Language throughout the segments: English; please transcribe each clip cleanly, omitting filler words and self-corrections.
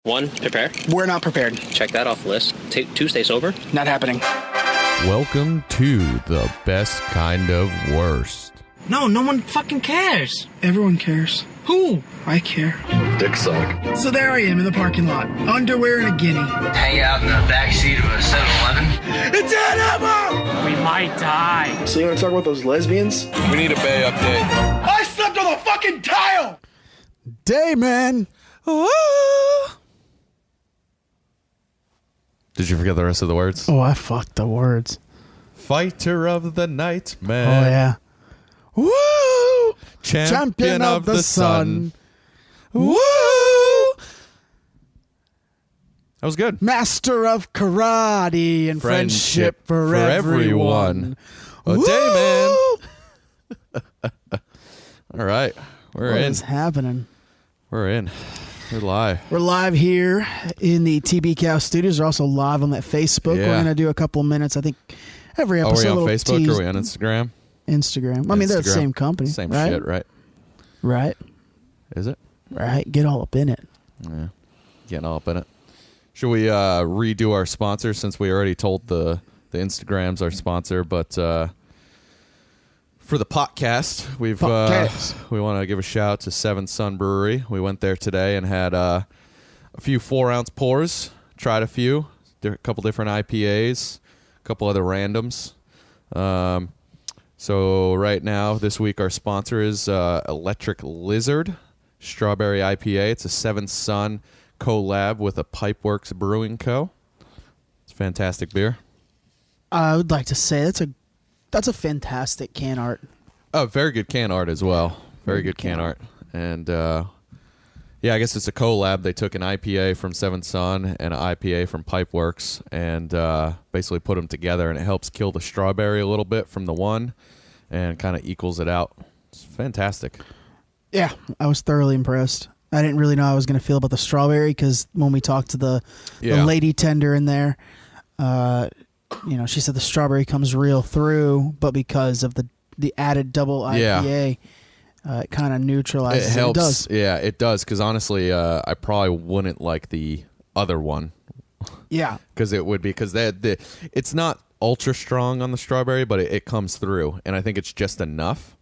1, prepare. We're not prepared. Check that off the list. 2, stay sober. Not happening. Welcome to the best kind of worst. No one fucking cares. Everyone cares. Who? I care. Dick suck. So there I am in the parking lot. Underwear and a guinea. Hang out in the backseat of a 7-Eleven. It's an ammo! We might die. So you want to talk about those lesbians? We need a Bay update. I slept on a fucking tile! Day, man. Did you forget the rest of the words? Oh, I fucked the words. Fighter of the night, man. Oh, yeah. Woo! Champion of the sun. Woo! That was good. Master of karate and friendship for everyone. A day, man. All right. We're What in. is happening? We're in. We're live. We're live here in the TBKoW studios. We're also live on that Facebook. Yeah. We're going to do a couple of minutes. I think every Are episode. we on Facebook tease. or are we on Instagram? Instagram. I mean, they're the Instagram. same company. Same right? shit, right? Right. Is it? Right. Get all up in it. Yeah. Getting all up in it. Should we redo our sponsor since we already told the Instagram's our sponsor, but for the podcast, we want to give a shout out to Seven Sun Brewery. We went there today and had a few 4-ounce pours, tried a few, a couple different IPAs, a couple other randoms. So right now, this week, our sponsor is Electric Lizard Strawberry IPA. It's a Seven Sun collab with a Pipeworks Brewing Co. It's a fantastic beer. I would like to say that's a fantastic can art. Oh, very good can art as well. Very good can art. And yeah, I guess it's a collab. They took an IPA from Seven Sun and an IPA from Pipeworks and basically put them together, and it helps kill the strawberry a little bit from the one and kind of equals it out. It's fantastic. Yeah, I was thoroughly impressed. I didn't really know how I was going to feel about the strawberry because when we talked to the lady tender in there, she said the strawberry comes real through, but because of the added double IPA, it kind of neutralizes it. Helps. It does. Yeah, it does. Because honestly, I probably wouldn't like the other one. Yeah. Because it would be it's not ultra strong on the strawberry, but it comes through, and I think it's just enough.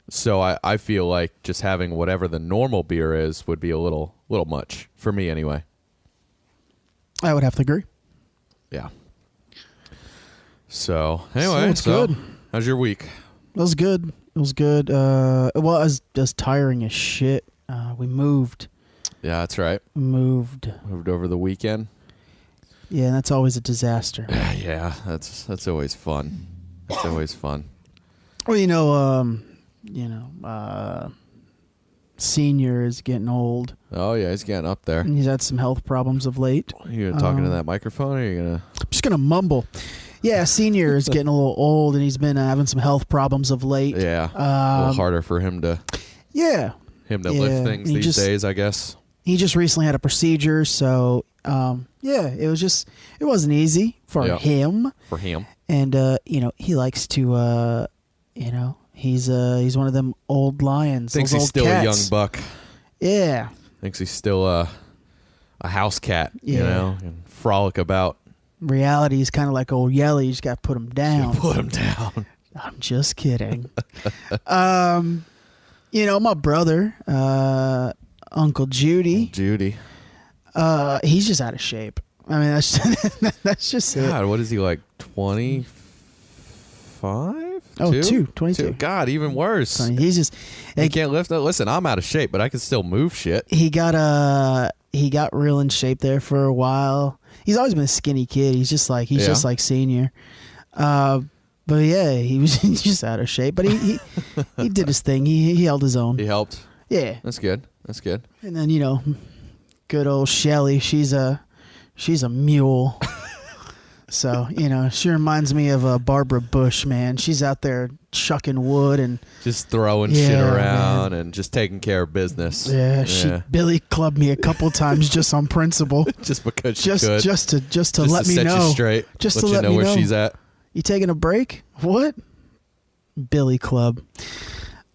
So I feel like just having whatever the normal beer is would be a little much for me anyway. I would have to agree. Yeah. So anyway, it's good. How's your week? It was good. It was good. Well, it was just tiring as shit. We moved. Yeah, that's right. Moved over the weekend. Yeah, that's always a disaster. Yeah, that's always fun. It's always fun. Well, Senior is getting old. Oh yeah, he's getting up there. And he's had some health problems of late. Are you gonna talk into that microphone, or are you gonna? I'm just gonna mumble. Yeah, Senior is getting a little old, and he's been having some health problems of late. Yeah, a little harder for him to. Yeah. Lift things these days, I guess. He just recently had a procedure, so it wasn't easy for him. For him. And he likes to he's one of them old lions. Thinks those he's old still cats. a young buck. Yeah. Thinks he's still a house cat, and frolic about. Reality is kind of like old Yelly. You just got to put him down. Put him down. I'm just kidding. My brother, Uncle Judy. He's just out of shape. I mean, that's just God, it. what is he, like 25? Oh, 22. God, even worse. He's just... He can't lift. Listen, I'm out of shape, but I can still move shit. He got real in shape there for a while. He's always been a skinny kid. He's just like Senior. But yeah, he was just out of shape. But he did his thing. He held his own. He helped. Yeah. That's good. And then, good old Shelly, she's a mule. So, she reminds me of Barbara Bush, man. She's out there chucking wood and just throwing shit around and just taking care of business. Yeah, she Billy clubbed me a couple times just on principle. Just because she could. Just to let me set know. You straight. Just let to you let know me where know. she's at. You taking a break? What? Billy club.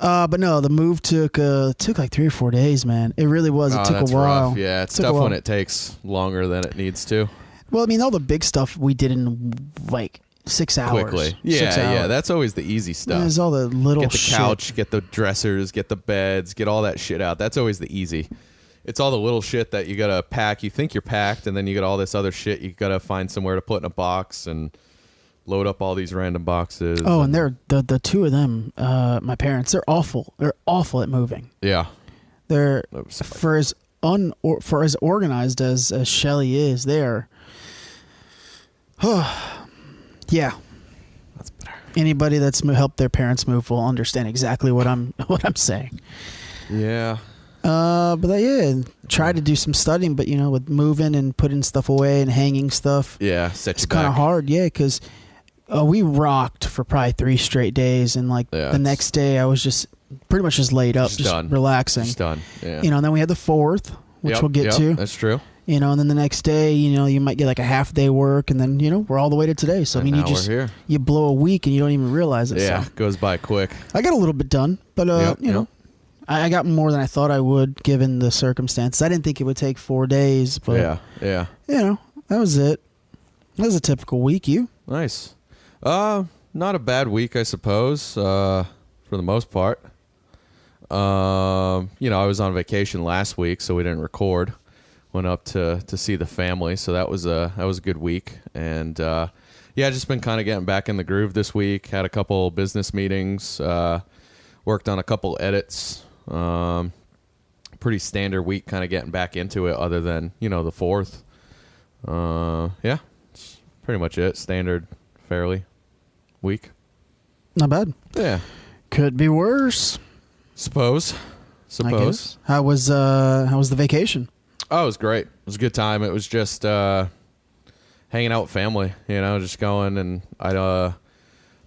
But no, the move took like 3 or 4 days, man. It really was. It took that's a while. rough. Yeah, it's took tough when it takes longer than it needs to. Well, I mean, all the big stuff we did in like 6 hours. Quickly. Yeah, 6 hours. yeah. That's always the easy stuff. There's all the little Get the shit. couch, get the dressers, get the beds, get all that shit out. That's always the easy. It's all the little shit that you gotta pack. You think you're packed, and then you got all this other shit you gotta find somewhere to put in a box and load up all these random boxes. Oh, and they're the two of them. My parents, they're awful. They're awful at moving. Yeah, They're for as organized as Shelly is. They're yeah. that's better. Anybody that's helped their parents move will understand exactly what I'm saying. Yeah. But yeah, try to do some studying, but with moving and putting stuff away and hanging stuff, Yeah, set it's you kind of back. hard. Yeah, because we rocked for probably 3 straight days, and like Yeah, the next day I was just pretty much just laid up, just done. relaxing. Just done. Yeah. And then we had the 4th, which we'll get to. That's true. And then the next day, you might get like a half day work, and then we're all the way to today. So I And mean, now we're here. you blow a week and you don't even realize it. Yeah, So. goes by quick. I got a little bit done, but Yep. I got more than I thought I would given the circumstances. I didn't think it would take 4 days, but Yeah. that was it. That was a typical week. You? Nice. Not a bad week, I suppose, for the most part. I was on vacation last week, so we didn't record. Went up to see the family, so that was a good week. And just been kind of getting back in the groove this week. Had a couple business meetings, worked on a couple edits. Pretty standard week, kind of getting back into it, other than the 4th. It's pretty much it. Standard, fairly week. Not bad. Yeah, Could be worse. suppose. I guess. How was the vacation? Oh, it was great. It was a good time. It was just hanging out with family, just going. And I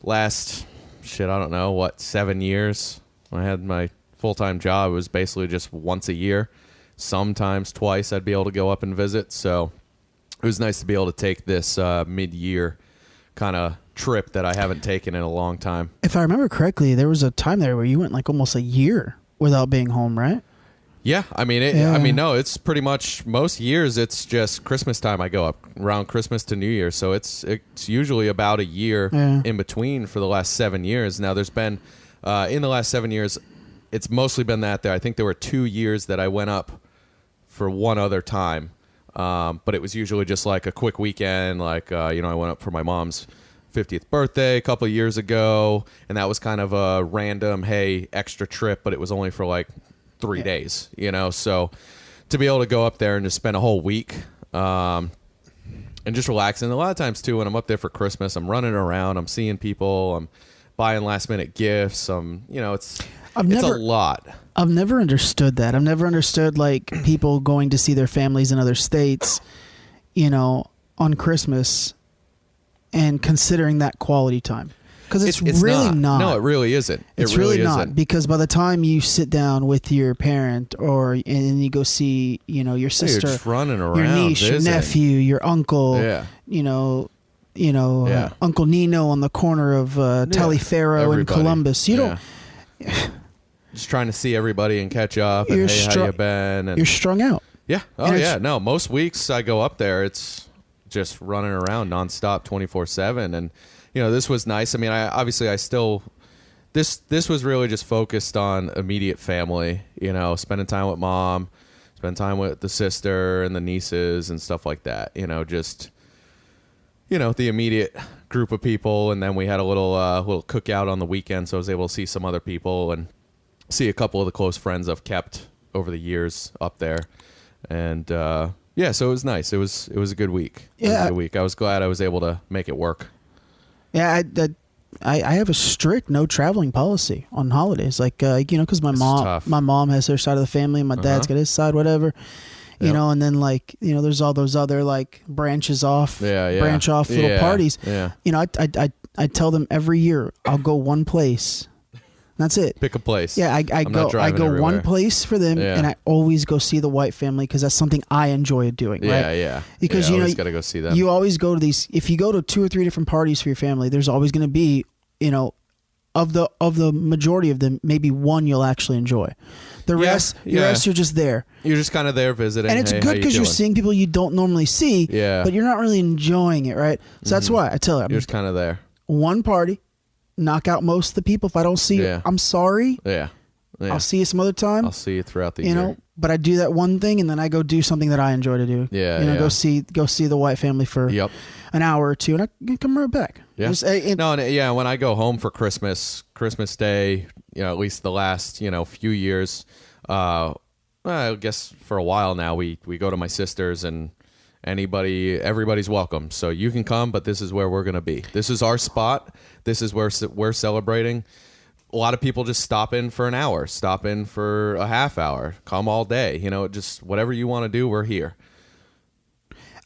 last, I don't know, 7 years. When I had my full-time job, it was basically just once a year. Sometimes twice I'd be able to go up and visit. So it was nice to be able to take this mid-year kind of trip that I haven't taken in a long time. If I remember correctly, there was a time there where you went like almost a year without being home, right? Yeah, I mean, no, it's pretty much most years. It's just Christmas time. I go up around Christmas to New Year, so it's usually about a year in between for the last 7 years. Now, there's been in the last 7 years, it's mostly been that there. I think there were 2 years that I went up for one other time, but it was usually just like a quick weekend. Like I went up for my mom's 50th birthday a couple of years ago, and that was kind of a random extra trip, but it was only for like 3 days, so to be able to go up there and just spend a whole week and just relax. And a lot of times too, when I'm up there for Christmas, I'm running around, I'm seeing people, I'm buying last minute gifts, it's a lot. I've never understood that. I've never understood like people going to see their families in other states, on Christmas and considering that quality time. Because it's really not. No, it really isn't. It's really not, because by the time you sit down with your parent and you go see, your sister, you're just running around, your niece, your nephew, your uncle, Uncle Nino on the corner of Taliaferro and Columbus. You don't. Just trying to see everybody and catch up. And how you been? And you're strung out. Yeah. Oh yeah. No, most weeks I go up there, it's just running around nonstop, 24/7, and. This was nice. I mean, I still, this was really just focused on immediate family, spending time with mom, spend time with the sister and the nieces and stuff like that, just, the immediate group of people. And then we had a little cookout on the weekend. So I was able to see some other people and see a couple of the close friends I've kept over the years up there. And, so it was nice. It was a good week. It was a good week. I was glad I was able to make it work. Yeah, I have a strict no traveling policy on holidays. Like, because my mom has her side of the family, and my dad's got his side, whatever. And then like, there's all those other like branch off little parties. Yeah. I tell them every year I'll go one place. That's it. Pick a place. Yeah, I go one place for them, and I always go see the White family because that's something I enjoy doing. Right? Yeah. Because you always got to go see them. You always go to these. If you go to 2 or 3 different parties for your family, there's always going to be of the majority of them, maybe one you'll actually enjoy. The rest, you're just there. You're just kind of there visiting, and it's good because you're seeing people you don't normally see. Yeah. But you're not really enjoying it, right? So that's why I tell you, you're just kind of there. One party, knock out most of the people. If I don't see you, I'm sorry. Yeah. I'll see you some other time. I'll see you throughout the year. You know, but I do that one thing, and then I go do something that I enjoy to do. Yeah. You know, go see the White family for an hour or two, and I come right back. Yeah. When I go home for Christmas Day, at least the last, few years, I guess for a while now, we go to my sister's, and everybody's welcome. So you can come, but this is where we're going to be. This is our spot. This is where we're celebrating. A lot of people just stop in for an hour, stop in for a half hour, come all day. Just whatever you want to do, we're here.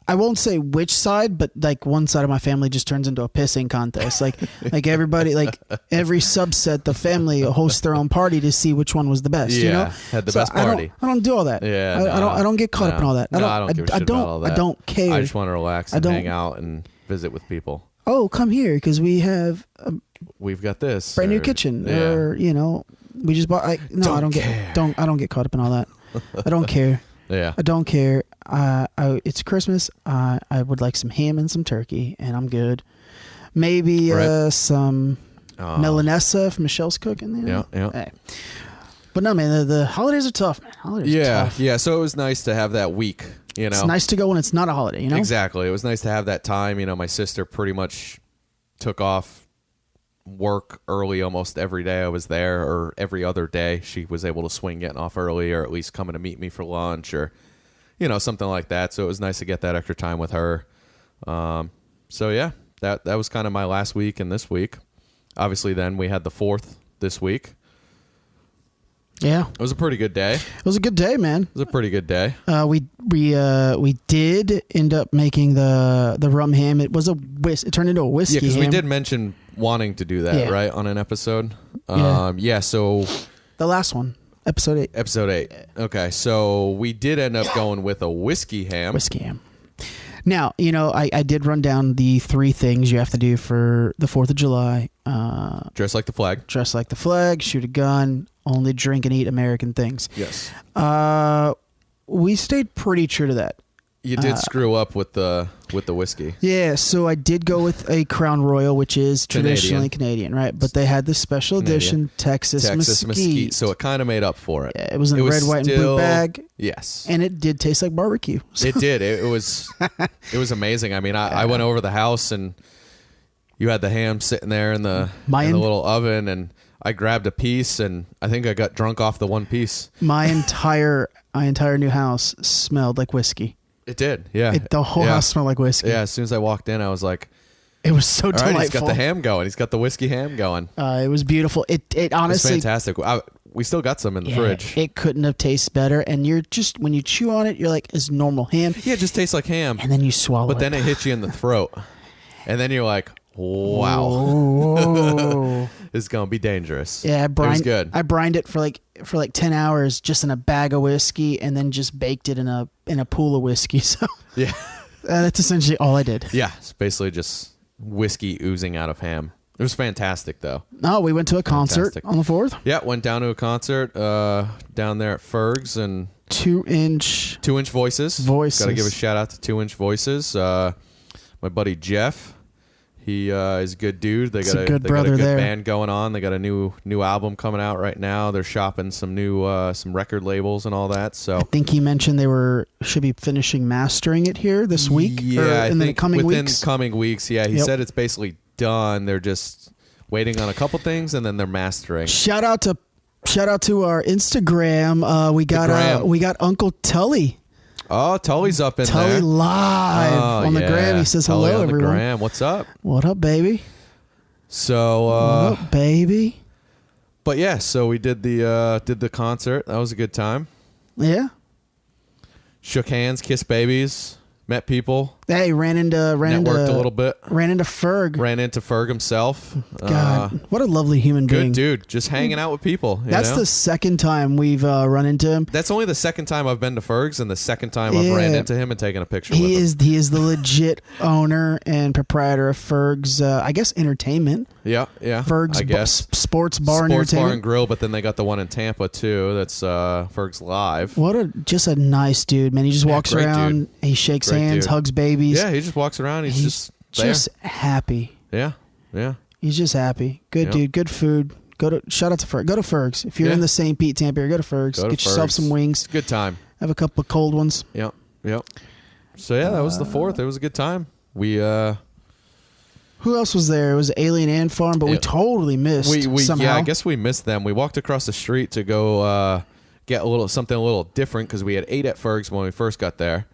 I won't say which side, but like one side of my family just turns into a pissing contest. Like everybody, like every subset, the family hosts their own party to see which one was the best. Had the best party. I don't do all that. I don't get caught up in all that. I don't give a shit about all that. I don't care. I just want to relax and hang out and visit with people. Oh, come here because we've got this brand new kitchen, or we just bought. I don't get caught up in all that. I don't care. Yeah, I don't care. It's Christmas. I would like some ham and some turkey, and I'm good. Maybe some Milanesa if Michelle's cooking. Yeah. Hey. But no, man, the holidays are tough, man. Holidays are tough. Yeah. So it was nice to have that week. It's nice to go when it's not a holiday. Exactly. It was nice to have that time. My sister pretty much took off work early almost every day I was there, or every other day she was able to swing getting off early, or at least coming to meet me for lunch, or something like that. So it was nice to get that extra time with her. So yeah, that was kind of my last week and this week. Obviously then we had the 4th this week. Yeah, it was a pretty good day. It was a good day, man. It was a pretty good day. We did end up making the rum ham. It was it turned into a whiskey. Yeah, because ham. we did mention wanting to do that, right, on an episode. So the last one, episode 8. Episode 8. Okay, so we did end up going with a whiskey ham. Whiskey ham. Now, I did run down the 3 things you have to do for the 4th of July. Dress like the flag. Dress like the flag, shoot a gun, only drink and eat American things. Yes. We stayed pretty true to that. You did screw up with the whiskey. Yeah, so I did go with a Crown Royal, which is traditionally Canadian, right? But they had the special edition Texas Mesquite. So it kind of made up for it. Yeah, it was in a red, white, and blue bag. Yes. And it did taste like barbecue. So. It did. It was amazing. I mean, I went over the house, and you had the ham sitting there in the little oven, and I grabbed a piece, and I think I got drunk off the one piece. My entire new house smelled like whiskey. It did, yeah. The whole house smelled like whiskey. Yeah, as soon as I walked in, I was like... It was so delightful. Right, he's got the ham going. He's got the whiskey ham going. It was beautiful. It honestly... It was fantastic. We still got some in the fridge. It couldn't have tasted better. And you're just... When you chew on it, you're like, it's normal ham. Yeah, it just tastes like ham. And then you swallow it. But then it hits you in the throat. And then you're like, wow. It's going to be dangerous. Yeah, it was good. I brined it for like 10 hours just in a bag of whiskey, and then just baked it in a pool of whiskey. So yeah, that's essentially all I did. Yeah, it's basically just whiskey oozing out of ham. It was fantastic, though. Oh, we went to a concert on the 4th. Yeah, went down to a concert down there at Ferg's, and 2-inch Voices. Got to give a shout out to 2-inch Voices. My buddy Jeff. He is a good dude. They got a good band going on. They got a new album coming out right now. They're shopping some new some record labels and all that. So I think he mentioned they should be finishing mastering it here this week. Yeah, in the coming weeks. Coming weeks. Yeah, he said it's basically done. They're just waiting on a couple things, and then they're mastering. Shout out to our Instagram. We got Uncle Tully. Oh, Tully's up in there. Tully live on the gram. He says Tully hello, on everyone. The gram. What's up? What up, baby? So, what up, baby? But yeah, so we did the concert. That was a good time. Yeah. Shook hands, kissed babies, met people. Hey, networked a little bit. Ran into Ferg. Ran into Ferg himself. God, what a lovely human being. Good dude. Just hanging out with people. That's the second time we've run into him. That's only the second time I've been to Ferg's and the second time I've ran into him and taken a picture with him. He is the legit owner and proprietor of Ferg's, I guess, entertainment. Yeah. Ferg's I guess. Sports Bar and Sports Entertainment. Bar and Grill, but then they got the one in Tampa too. That's Ferg's Live. Just a nice dude, man. He just walks around, dude. he shakes Great hands, dude. hugs babies. Yeah, he just walks around. He's just happy. Yeah. He's just happy. Good dude. Good food. Shout out to Ferg. Go to Ferg's if you're in the St. Pete, Tampa area. Go to Ferg's. Get yourself some wings. It's a good time. Have a couple of cold ones. Yep. So yeah, that was the 4th. It was a good time. We Who else was there? It was Alien Ant Farm, but we totally missed. Somehow. Yeah, I guess we missed them. We walked across the street to go get something a little different because we had ate at Ferg's when we first got there.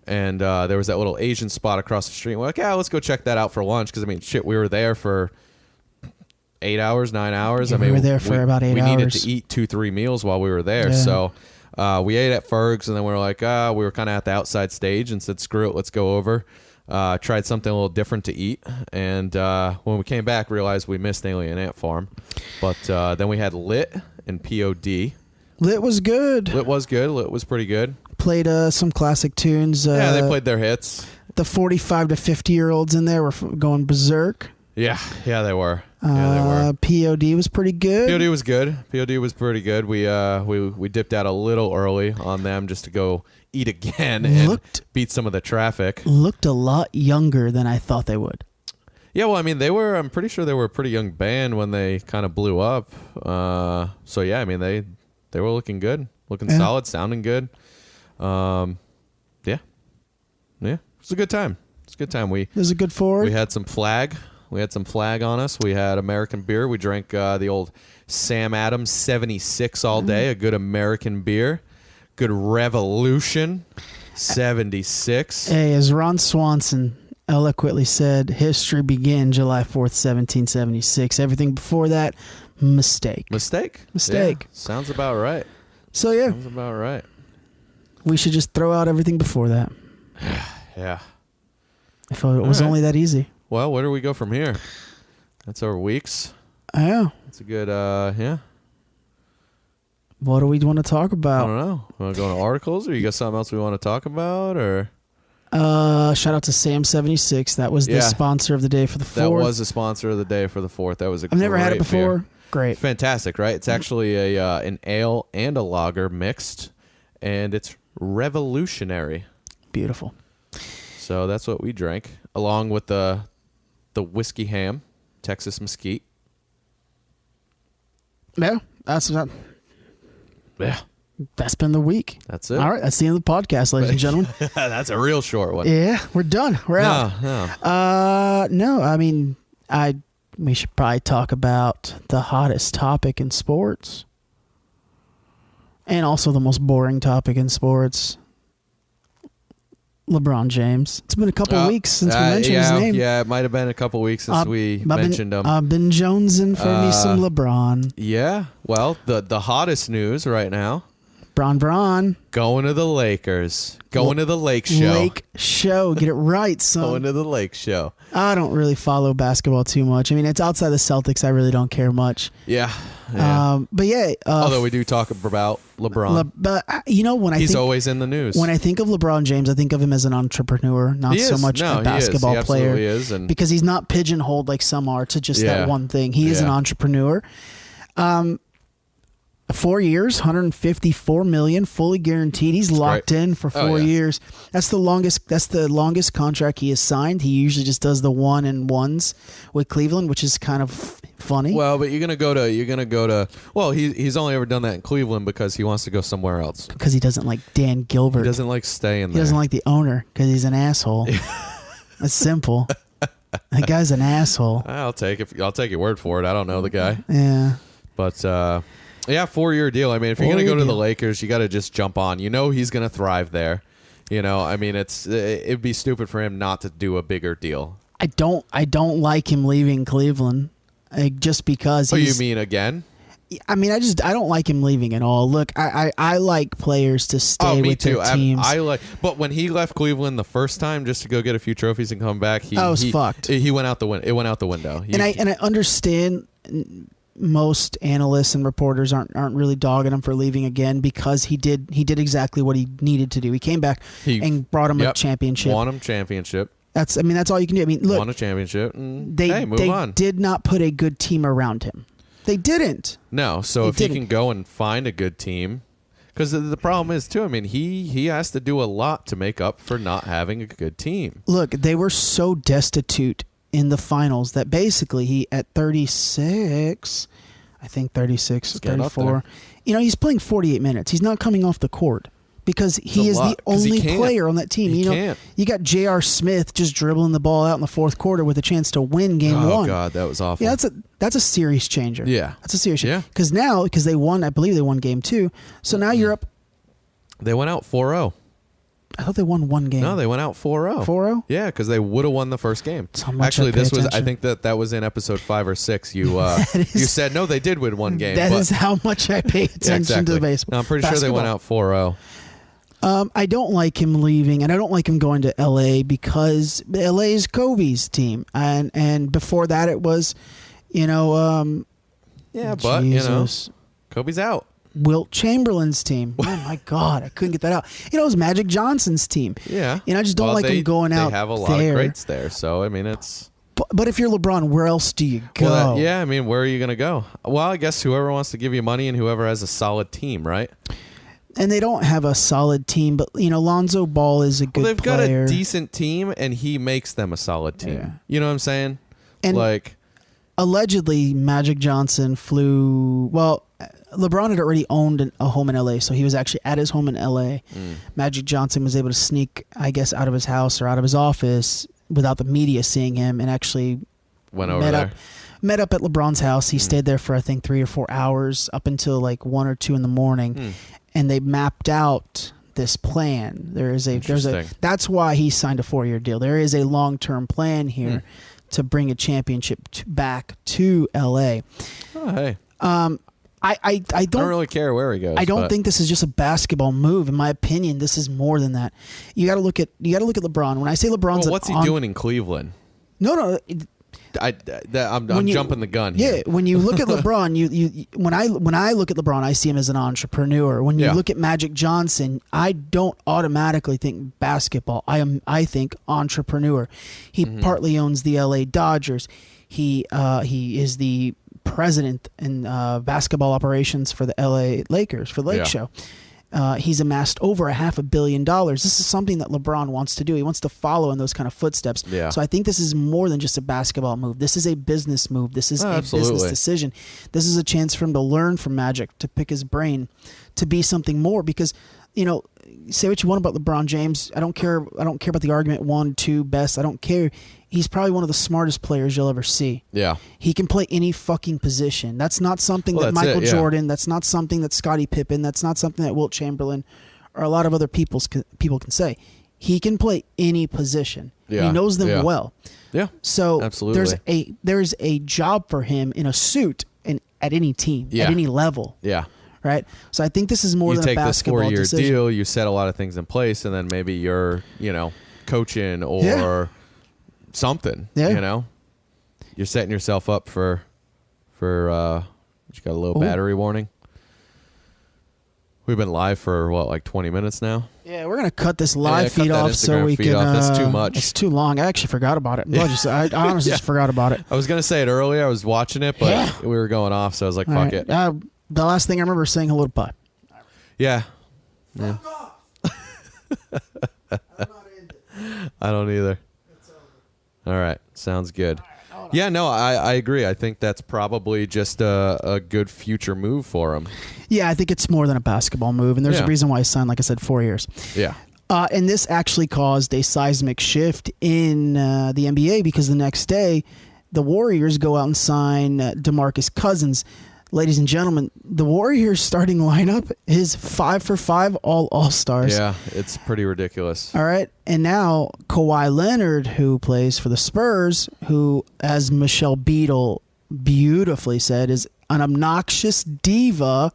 And there was that little Asian spot across the street. We're like, let's go check that out for lunch. Because, I mean, shit, we were there for 8 hours, 9 hours. Yeah, we were there for about 8 hours. We needed to eat 2-3 meals while we were there. Yeah. So we ate at Ferg's, and then we were like, we were kind of at the outside stage and said, screw it, let's go over. Tried something a little different to eat. And when we came back, realized we missed Alien Ant Farm. But then we had Lit and POD. Lit was good. Lit was good. Lit was pretty good. Played some classic tunes. Yeah, they played their hits. The 45 to 50-year-olds in there were going berserk. Yeah, they were. Yeah, they were. POD was pretty good. POD was good. POD was pretty good. We dipped out a little early on them just to go eat again and beat some of the traffic. Looked a lot younger than I thought they would. Yeah, well, I mean, I'm pretty sure they were a pretty young band when they kind of blew up. So yeah, I mean, they were looking good, solid, sounding good. Yeah. It was a good time. It was a good forward. We had some flag. On us. We had American beer. We drank the old Sam Adams 76 all day. A good American beer. Good Revolution 76. Hey, as Ron Swanson eloquently said, history began July 4th, 1776. Everything before that, mistake. Yeah, sounds about right. So yeah. Sounds about right. We should just throw out everything before that. Yeah. If it was only that easy. Well, where do we go from here? That's our weeks. Yeah. That's a good, yeah. What do we want to talk about? I don't know. Want to go into articles, or you got something else we want to talk about, or? Shout out to Sam76. That was the sponsor of the day for the 4th. That was the sponsor of the day for the 4th. That was a I've never had it before. Beer. Great. Fantastic, right? It's actually an ale and a lager mixed, and it's revolutionary. Beautiful. So that's what we drank, along with the whiskey ham, Texas Mesquite. Yeah, that's not. Yeah. That's been the week. That's it. All right, that's the end of the podcast, ladies and gentlemen. That's a real short one. Yeah, we're done. We're out. No, I mean, we should probably talk about the hottest topic in sports. And also the most boring topic in sports. LeBron James. It's been a couple of weeks since we mentioned his name. Yeah, it might have been a couple of weeks since we mentioned him. I've been jonesing for me some LeBron. Yeah, well, the hottest news right now. Bron Bron. Going to the Lakers. Going to the Lake Show. Lake Show. Get it right, son. Going to the Lake Show. I don't really follow basketball too much. I mean, it's outside the Celtics. I really don't care much. Yeah. But yeah. Although we do talk about LeBron. But you know, he's always in the news. When I think of LeBron James, I think of him as an entrepreneur, not so much a basketball player. He is. And because he's not pigeonholed like some are to just that one thing. He is an entrepreneur. 4 years, $154 million, fully guaranteed. He's locked in for 4 years. That's the longest contract he has signed. He usually just does the 1-and-1s with Cleveland, which is kind of funny. Well, but you're gonna go to. Well, he's only ever done that in Cleveland because he wants to go somewhere else. Because he doesn't like Dan Gilbert. He doesn't like staying there. He doesn't like the owner because he's an asshole. That's simple. That guy's an asshole. I'll take your word for it. I don't know the guy. Yeah. But. Yeah, 4-year deal. I mean, if you're going to go to the Lakers, you got to just jump on. You know he's going to thrive there. You know, I mean, it'd be stupid for him not to do a bigger deal. I don't like him leaving Cleveland, just because. You mean again? I mean, I don't like him leaving at all. Look, I like players to stay me with too. their teams. I like, but when he left Cleveland the first time just to go get a few trophies and come back, he was fucked. He went out the window. It went out the window. And I understand most analysts and reporters aren't really dogging him for leaving again because he did exactly what he needed to do. He came back and brought him a championship. Won him championship. That's all you can do. I mean, look, won a championship. And, they move on. Did not put a good team around him. They didn't. No, so if he can go and find a good team, because the problem is too. I mean, he has to do a lot to make up for not having a good team. Look, they were so destitute in the finals that basically he at 36, I think 36, 34. He's playing 48 minutes. He's not coming off the court. Because he is the only player on that team. You got J.R. Smith just dribbling the ball out in the fourth quarter with a chance to win game one. Oh God, that was awful. Yeah, that's a series changer. Yeah, that's a series changer. Because they won, I believe they won game 2. So now you're up. They went out 4-0. I thought they won one game. No, they went out 4-0. 4-0? Yeah, because they would have won the first game. Actually, I think that was in episode 5 or 6. You you said no, they did win one game. That is how much I pay attention to the baseball. No, I'm pretty sure they went out 4-0. I don't like him leaving, and I don't like him going to L.A. because L.A. is Kobe's team, and before that it was, Kobe's out. Wilt Chamberlain's team. Oh my God, I couldn't get that out. It was Magic Johnson's team. Yeah, I just don't like him going out. They have a lot of greats there, so I mean it's. But if you're LeBron, where else do you go? Well, I mean, where are you going to go? Well, I guess whoever wants to give you money and whoever has a solid team, right? And they don't have a solid team, but Lonzo Ball is a good player. They've got a decent team, and he makes them a solid team. Yeah. You know what I'm saying? And allegedly, Magic Johnson flew. Well, LeBron had already owned a home in L.A., so he was actually at his home in L.A. Magic Johnson was able to sneak, I guess, out of his house or out of his office without the media seeing him, and actually went over there. Met up at LeBron's house. He stayed there for I think 3 or 4 hours up until like 1 or 2 in the morning. And they mapped out this plan. That's why he signed a 4-year deal. There is a long-term plan here to bring a championship back to LA. Oh, hey. I don't really care where he goes. I don't think this is just a basketball move. In my opinion, this is more than that. You got to look at LeBron. When I say LeBron's, what's he doing in Cleveland? No. I'm jumping the gun here. Yeah, when you look at LeBron, when I look at LeBron, I see him as an entrepreneur. When you look at Magic Johnson, I don't automatically think basketball. I think entrepreneur. He partly owns the LA Dodgers. He is the president in basketball operations for the LA Lakers for the Lake Show. He's amassed over $500 million. This is something that LeBron wants to do. He wants to follow in those kind of footsteps. Yeah. So I think this is more than just a basketball move. This is a business move. This is a business decision. This is a chance for him to learn from Magic, to pick his brain, to be something more. Because, say what you want about LeBron James. I don't care about the argument 1, 2 best. I don't care. He's probably one of the smartest players you'll ever see. Yeah. He can play any fucking position. That's not something that Michael Jordan, that's not something that Scottie Pippen, that's not something that Wilt Chamberlain or a lot of other people can say. He can play any position. Yeah. He knows them well. Yeah. So absolutely. There's a job for him in a suit and at any team, at any level. Yeah. Right? So I think this is more than a basketball decision. You take this 4-year deal, you set a lot of things in place, and then maybe you're, coaching or something. Yeah. You're setting yourself up for you got a little battery warning. We've been live for like 20 minutes now. Yeah, we're gonna cut this live feed off so we can. That's too much. It's too long. I actually forgot about it. I honestly just forgot about it. I was gonna say it earlier. I was watching it, but we were going off, so I was like, "Fuck it." The last thing I remember is saying hello to Pie. Yeah. Fuck off. I don't either. All right, sounds good. Yeah, no, I agree. I think that's probably just a good future move for him. Yeah, I think it's more than a basketball move, and there's a reason why he signed, like I said, 4 years. Yeah. And this actually caused a seismic shift in the NBA because the next day, the Warriors go out and sign DeMarcus Cousins. Ladies and gentlemen, the Warriors starting lineup is 5 for 5 All-Stars. Yeah, it's pretty ridiculous. All right. And now Kawhi Leonard, who plays for the Spurs, who, as Michelle Beadle beautifully said, is an obnoxious diva,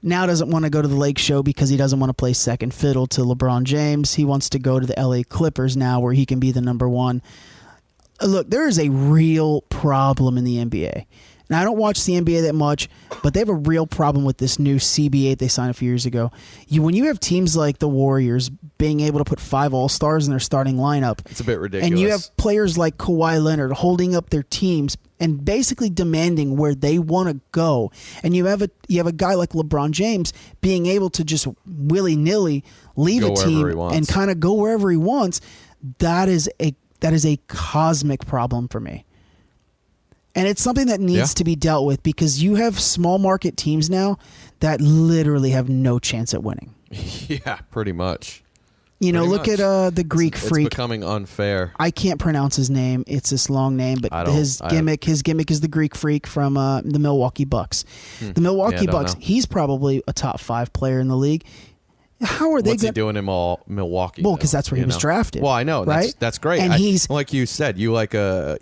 now doesn't want to go to the Lake Show because he doesn't want to play second fiddle to LeBron James. He wants to go to the LA Clippers now where he can be the number one. Look, there is a real problem in the NBA. Now, I don't watch the NBA that much, but they have a real problem with this new CBA they signed a few years ago. When you have teams like the Warriors being able to put 5 All-Stars in their starting lineup, it's a bit ridiculous. And you have players like Kawhi Leonard holding up their teams and basically demanding where they want to go, and you have a guy like LeBron James being able to just willy-nilly leave a team and kind of go wherever he wants. That is a cosmic problem for me. And it's something that needs to be dealt with because you have small market teams now that literally have no chance at winning. Yeah, pretty much. Look at the Greek freak. It's becoming unfair. I can't pronounce his name. It's this long name, but his gimmick is the Greek freak from the Milwaukee Bucks. The Milwaukee Bucks, he's probably a top 5 player in the league. How are they? What's he doing in Milwaukee? Well, because that's where he was drafted. Well, I know, right? That's great. And he's like you said, you like a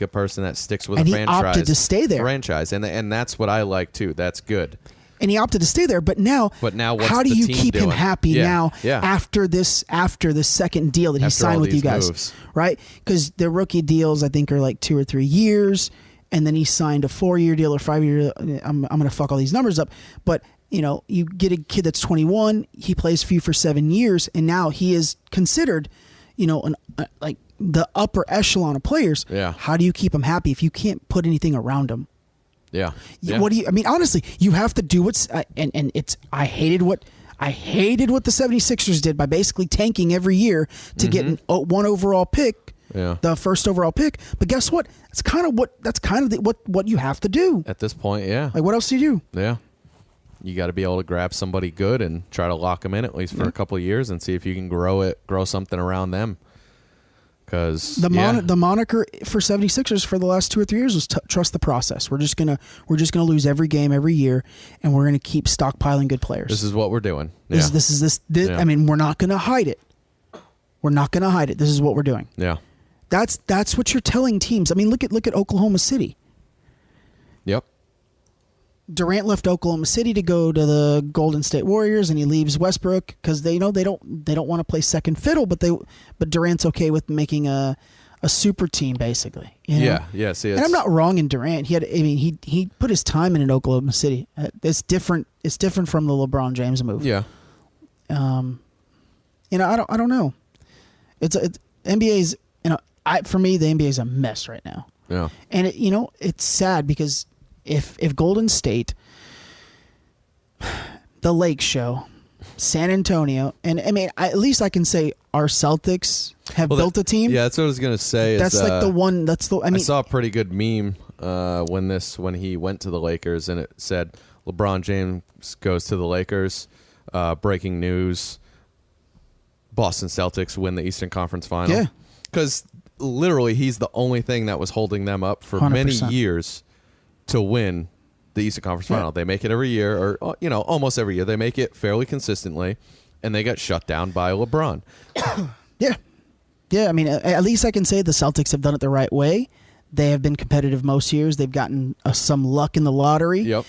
person that sticks with a franchise. And he opted to stay there. Franchise, and that's what I like too. That's good. And he opted to stay there, but now what's how do you keep him happy now after the second deal that he signed with you guys, moves. Right? Because the rookie deals I think are like 2 or 3 years, and then he signed a 4-year deal or 5-year. I'm going to fuck all these numbers up, but. You get a kid that's 21, he plays for you for 7 years, and now he is considered, like the upper echelon of players. Yeah. How do you keep him happy if you can't put anything around him? Yeah. What do you? I mean, honestly, you have to do what's and it's. I hated what the 76ers did by basically tanking every year to get one overall pick. Yeah. The first overall pick, but guess what? That's kind of what you have to do at this point. Yeah. Like what else do you do? Yeah. You got to be able to grab somebody good and try to lock them in at least for a couple of years and see if you can grow something around them. Because the moniker for 76ers for the last 2 or 3 years was trust the process. We're just gonna lose every game every year, and we're gonna keep stockpiling good players. This is what we're doing. This. Yeah. I mean, we're not gonna hide it. We're not gonna hide it. This is what we're doing. Yeah. That's what you're telling teams. I mean, look at Oklahoma City. Yep. Durant left Oklahoma City to go to the Golden State Warriors, and he leaves Westbrook because they don't want to play second fiddle, but Durant's okay with making a super team basically. Yeah. See, and I'm not wrong in Durant. He put his time in Oklahoma City. It's different. It's different from the LeBron James move. Yeah. I don't know. It's NBA's. For me, the NBA is a mess right now. Yeah. And it's sad because. If Golden State, the Lake Show, San Antonio, and I mean, at least I can say our Celtics have built a team. Yeah, that's what I was gonna say. That's like the one. That's the. I saw a pretty good meme when he went to the Lakers, and it said LeBron James goes to the Lakers. Breaking news: Boston Celtics win the Eastern Conference Final. Yeah, because literally he's the only thing that was holding them up for 100%. many years to win the Eastern Conference Final. They make it every year, or almost every year. They make it fairly consistently, and they got shut down by LeBron. Yeah. I mean, at least I can say the Celtics have done it the right way. They have been competitive most years. They've gotten some luck in the lottery. Yep.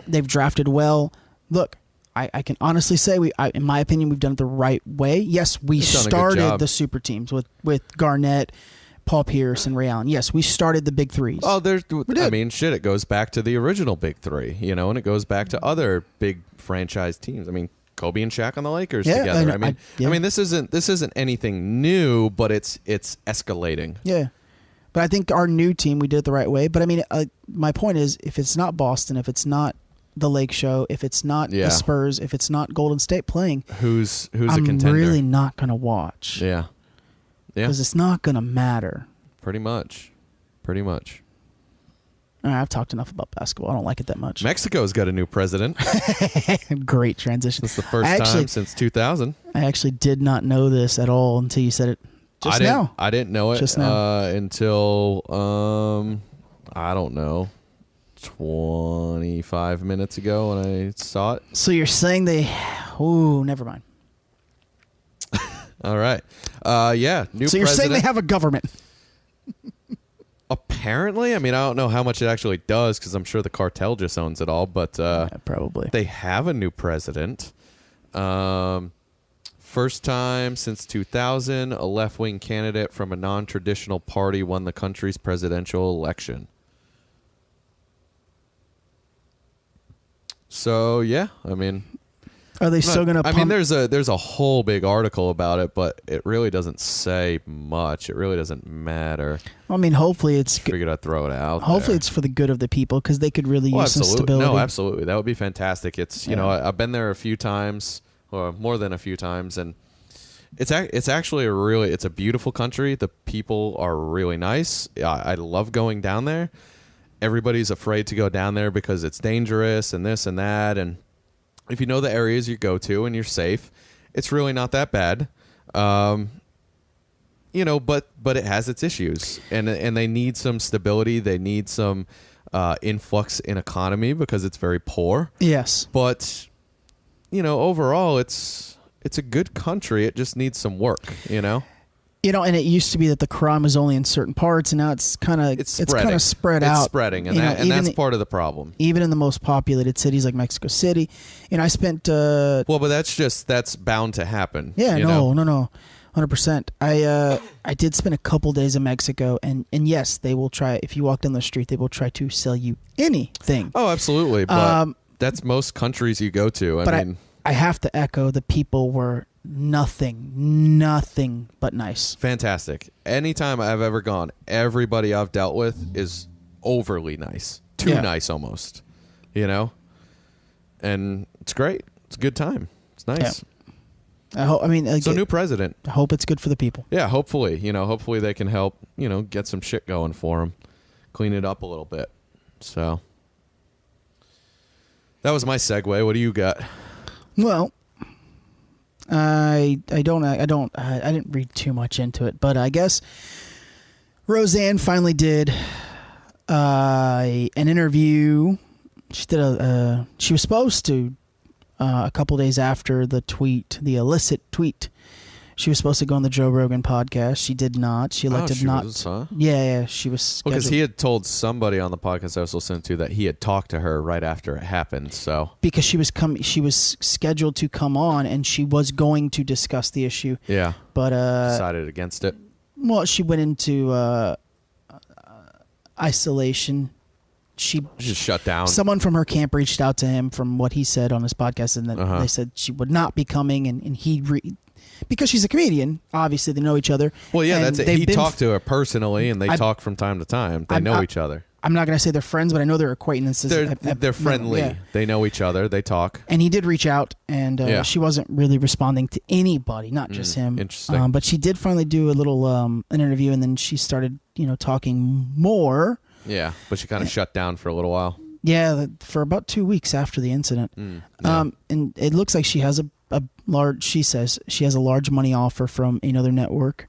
They've drafted well. Look, I can honestly say in my opinion, we've done it the right way. Yes, we started the super teams with Garnett, Paul Pierce, and Ray Allen. Yes, we started the big threes. Oh, it goes back to the original big three, and it goes back to other big franchise teams. I mean, Kobe and Shaq on the Lakers together. I mean, this isn't anything new, but it's escalating. Yeah, but I think our new team, we did it the right way. But I mean, my point is, if it's not Boston, if it's not the Lake Show, if it's not the Spurs, if it's not Golden State playing, who's a contender? I'm really not going to watch. Yeah. Because it's not going to matter. Pretty much. All right, I've talked enough about basketball. I don't like it that much. Mexico's got a new president. Great transition. It's the first time since 2000. I actually did not know this at all until you said it just now. I didn't know it just now. Until, I don't know, 25 minutes ago when I saw it. So you're saying never mind. All right. New president. So you're saying they have a government. Apparently, I mean, I don't know how much it actually does because I'm sure the cartel just owns it all, but probably they have a new president. First time since 2000, a left-wing candidate from a non-traditional party won the country's presidential election. So, yeah, I mean... Are they still going to I mean, there's a whole big article about it, but it really doesn't say much. It really doesn't matter. I mean, hopefully it's... Figured I'd throw it out Hopefully there. it's for the good of the people because they could really use some stability. No, absolutely. That would be fantastic. It's, you know, I've been there a few times, or more than a few times, and it's actually it's a beautiful country. The people are really nice. I love going down there. Everybody's afraid to go down there because it's dangerous and this and that. And if you know the areas you go to and you're safe, it's really not that bad. You know, but it has its issues, and they need some stability. They need some influx in economy because it's very poor. Yes, but you know, overall, it's a good country. It just needs some work. You know. You know, and it used to be that the crime was only in certain parts, and now it's kind of spread out. It's spreading, and that's part of the problem. Even in the most populated cities like Mexico City, I spent. Well, but that's bound to happen. Yeah, no, 100%. I did spend a couple days in Mexico, and yes, they will try. If you walk down the street, they will try to sell you anything. Oh, absolutely, but that's most countries you go to. I have to echo, the people were nothing but nice. Fantastic. Anytime I've ever gone, everybody I've dealt with is overly nice. Too nice almost. You know? And it's great. It's a good time. It's nice. Yeah. So new president. I hope it's good for the people. Yeah, hopefully. You know, hopefully they can help, you know, get some shit going for them. Clean it up a little bit. So that was my segue. What do you got? Well, I didn't read too much into it, but I guess Roseanne finally did an interview. She did she was supposed to a couple days after the illicit tweet. She was supposed to go on the Joe Rogan podcast. She did not. She elected not. Yeah, she was. Well, because he had told somebody on the podcast I was listening to that he had talked to her right after it happened. So because she was scheduled to come on and she was going to discuss the issue. Yeah, but decided against it. Well, she went into isolation. She just shut down. Someone from her camp reached out to him from what he said on his podcast, and then they said she would not be coming, and he. Because she's a comedian, obviously they know each other. Well, yeah, that's it. He talked to her personally, and they talk from time to time. They know each other. I'm not going to say they're friends, but I know they're acquaintances. They're friendly. Yeah. They know each other. They talk. And he did reach out, and she wasn't really responding to anybody, not just him. Interesting. But she did finally do a little an interview, and then she started, talking more. Yeah, but she kind of shut down for a little while. Yeah, for about 2 weeks after the incident. And it looks like she has she says she has a large money offer from another network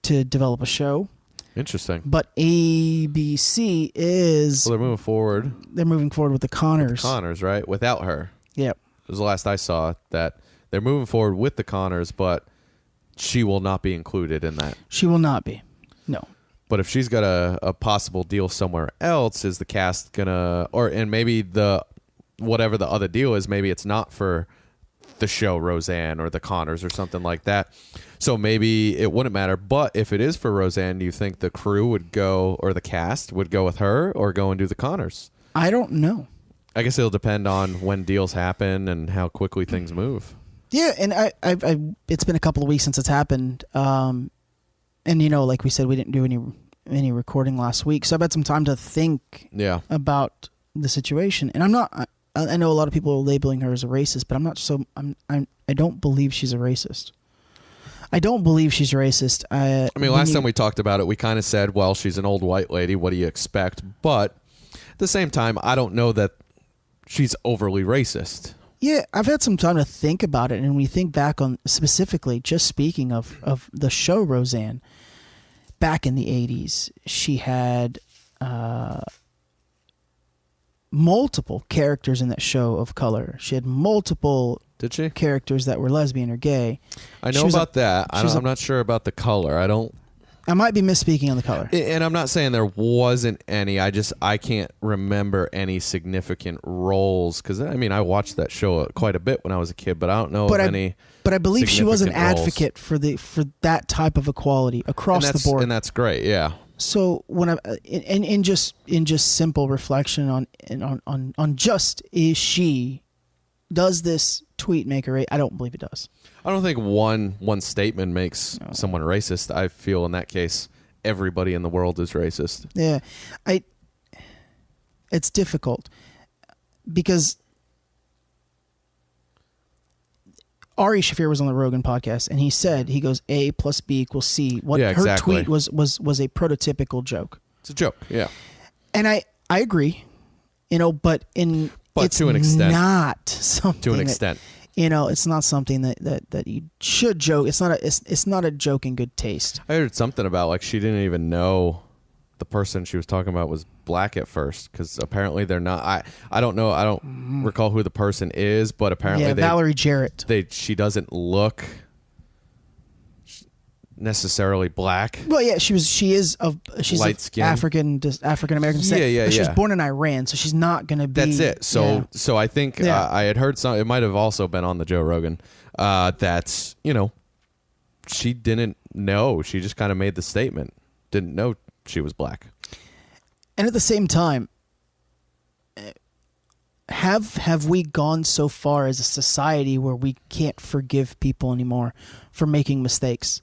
to develop a show. Interesting. But ABC is... Well, they're moving forward. They're moving forward with the Connors. With the Connors, right? Without her. Yep. It was the last I saw that they're moving forward with the Connors, but she will not be included in that. She will not be. No. But if she's got a possible deal somewhere else, is the cast gonna... And maybe whatever the other deal is, maybe it's not for the show Roseanne or the Connors or something like that. So maybe it wouldn't matter. But if it is for Roseanne, do you think the crew would go, or the cast would go with her, or go and do the Connors? I don't know. I guess it'll depend on when deals happen and how quickly things move. Yeah, and I it's been a couple of weeks since it's happened. And like we said, we didn't do any recording last week, so I've had some time to think about the situation. And I know a lot of people are labeling her as a racist, but I'm not so. I don't believe she's a racist. I don't believe she's racist. Last time we talked about it, we kind of said, well, she's an old white lady. What do you expect? But at the same time, I don't know that she's overly racist. Yeah, I've had some time to think about it, and when we think back on specifically, just speaking of the show Roseanne, back in the 80s, she had multiple characters in that show of color. She had multiple characters that were lesbian or gay. I know about that. I'm not sure about the color. I don't I might be misspeaking on the color. And I'm not saying there wasn't any. I can't remember any significant roles because I mean I watched that show quite a bit when I was a kid, but I don't know any. But I believe she was an roles. Advocate for that type of equality across the board, and that's great. Yeah. So when I in just simple reflection on just is she does this tweet make her? I don't believe it does. I don't think one statement makes someone racist. I feel in that case everybody in the world is racist. Yeah, it's difficult because Ari Shaffir was on the Rogan podcast, and he goes A plus B equals C. What her tweet was a prototypical joke. It's a joke, yeah. And I agree, but it's to an extent, not something to an extent. It's not something that you should joke. It's not a joke in good taste. I heard something about like she didn't even know the person she was talking about was black at first because apparently they're not. I don't know. I don't recall who the person is, but apparently Valerie Jarrett. She doesn't look necessarily black. Well, yeah, she's light skin, African American descent. Yeah. But she was born in Iran, so she's not going to be. That's it. So I think I had heard some. It might have also been on the Joe Rogan. That's she didn't know. She just kind of made the statement. Didn't know she was black. And at the same time, have we gone so far as a society where we can't forgive people anymore for making mistakes?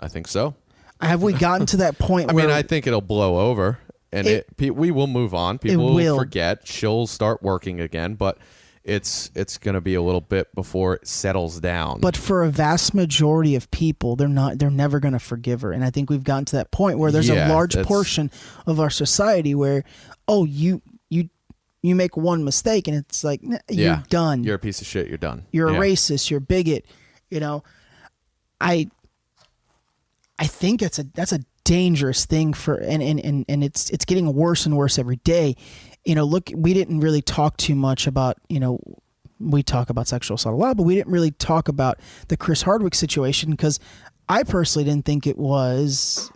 I think so. Have we gotten to that point where... I mean, I think it'll blow over, and we will move on. People will forget. She'll start working again, but it's going to be a little bit before it settles down. But for a vast majority of people, they're never going to forgive her. And I think we've gotten to that point where there's a large portion of our society where, you make one mistake and it's like, you're done. You're a piece of shit. You're done. You're a racist. You're a bigot. I think that's a dangerous thing and it's getting worse and worse every day. Look, we didn't really talk too much about, we talk about sexual assault a lot, but we didn't really talk about the Chris Hardwick situation because I personally didn't think it was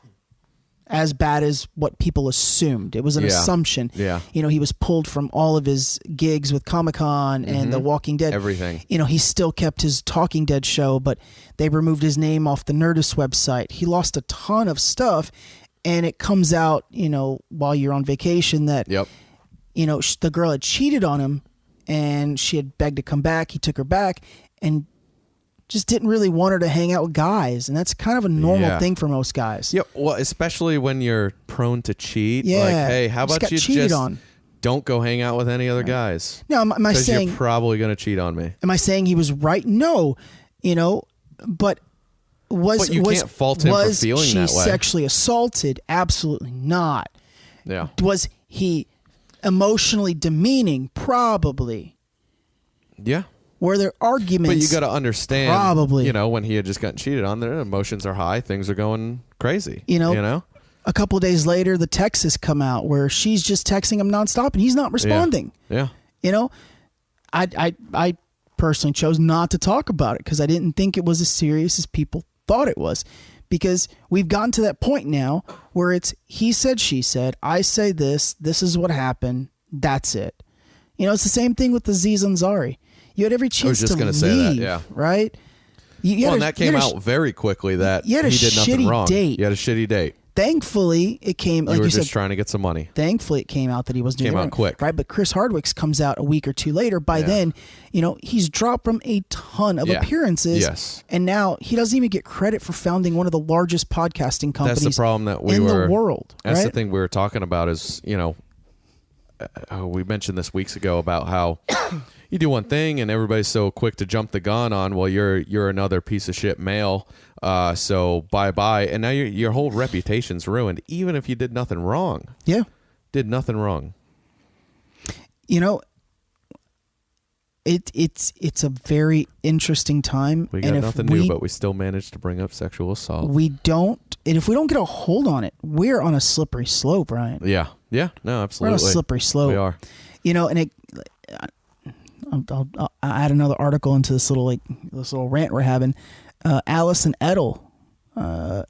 as bad as what people assumed. It was an assumption. Yeah. He was pulled from all of his gigs with Comic-Con and The Walking Dead. Everything. He still kept his Talking Dead show, but they removed his name off the Nerdist website. He lost a ton of stuff, and it comes out, while you're on vacation that, the girl had cheated on him, and she had begged to come back. He took her back, and just didn't really want her to hang out with guys, and that's kind of a normal thing for most guys. Yeah, well, especially when you're prone to cheat. Yeah, like, hey, how about you just don't go hang out with any other guys? Now, am I saying you're probably going to cheat on me? Am I saying he was right? No, but can't fault him for feeling that way. Was she sexually assaulted? Absolutely not. Yeah. Was he emotionally demeaning? Probably. Yeah. Were there arguments? But you got to understand, probably. When he had just gotten cheated on, their emotions are high. Things are going crazy. A couple of days later, the texts has come out where she's just texting him nonstop and he's not responding. Yeah. I personally chose not to talk about it because I didn't think it was as serious as people thought it was. Because we've gotten to that point now where it's he said, she said, I say this is what happened, that's it. It's the same thing with the Aziz Ansari. You had every chance to leave, say that, yeah. Right? And that came out very quickly that he did nothing wrong. Date. You had a shitty date. Thankfully, it came. You were just trying to get some money. Thankfully, it came out that he wasn't doing it. Came out quick, right? But Chris Hardwick's comes out a week or two later. By then, he's dropped from a ton of appearances. Yes, and now he doesn't even get credit for founding one of the largest podcasting companies. That's the problem that in the world. That's the thing we were talking about. Is we mentioned this weeks ago about how you do one thing and everybody's so quick to jump the gun on, well, you're another piece of shit male, so bye, and now your whole reputation's ruined, even if you did nothing wrong. Yeah. Did nothing wrong. It's a very interesting time. We got nothing new, but we still managed to bring up sexual assault. We don't, and if we don't get a hold on it, we're on a slippery slope, Ryan. Yeah, no, absolutely. We're on a slippery slope. We are. And I'll add another article into this little rant we're having. Allison Edel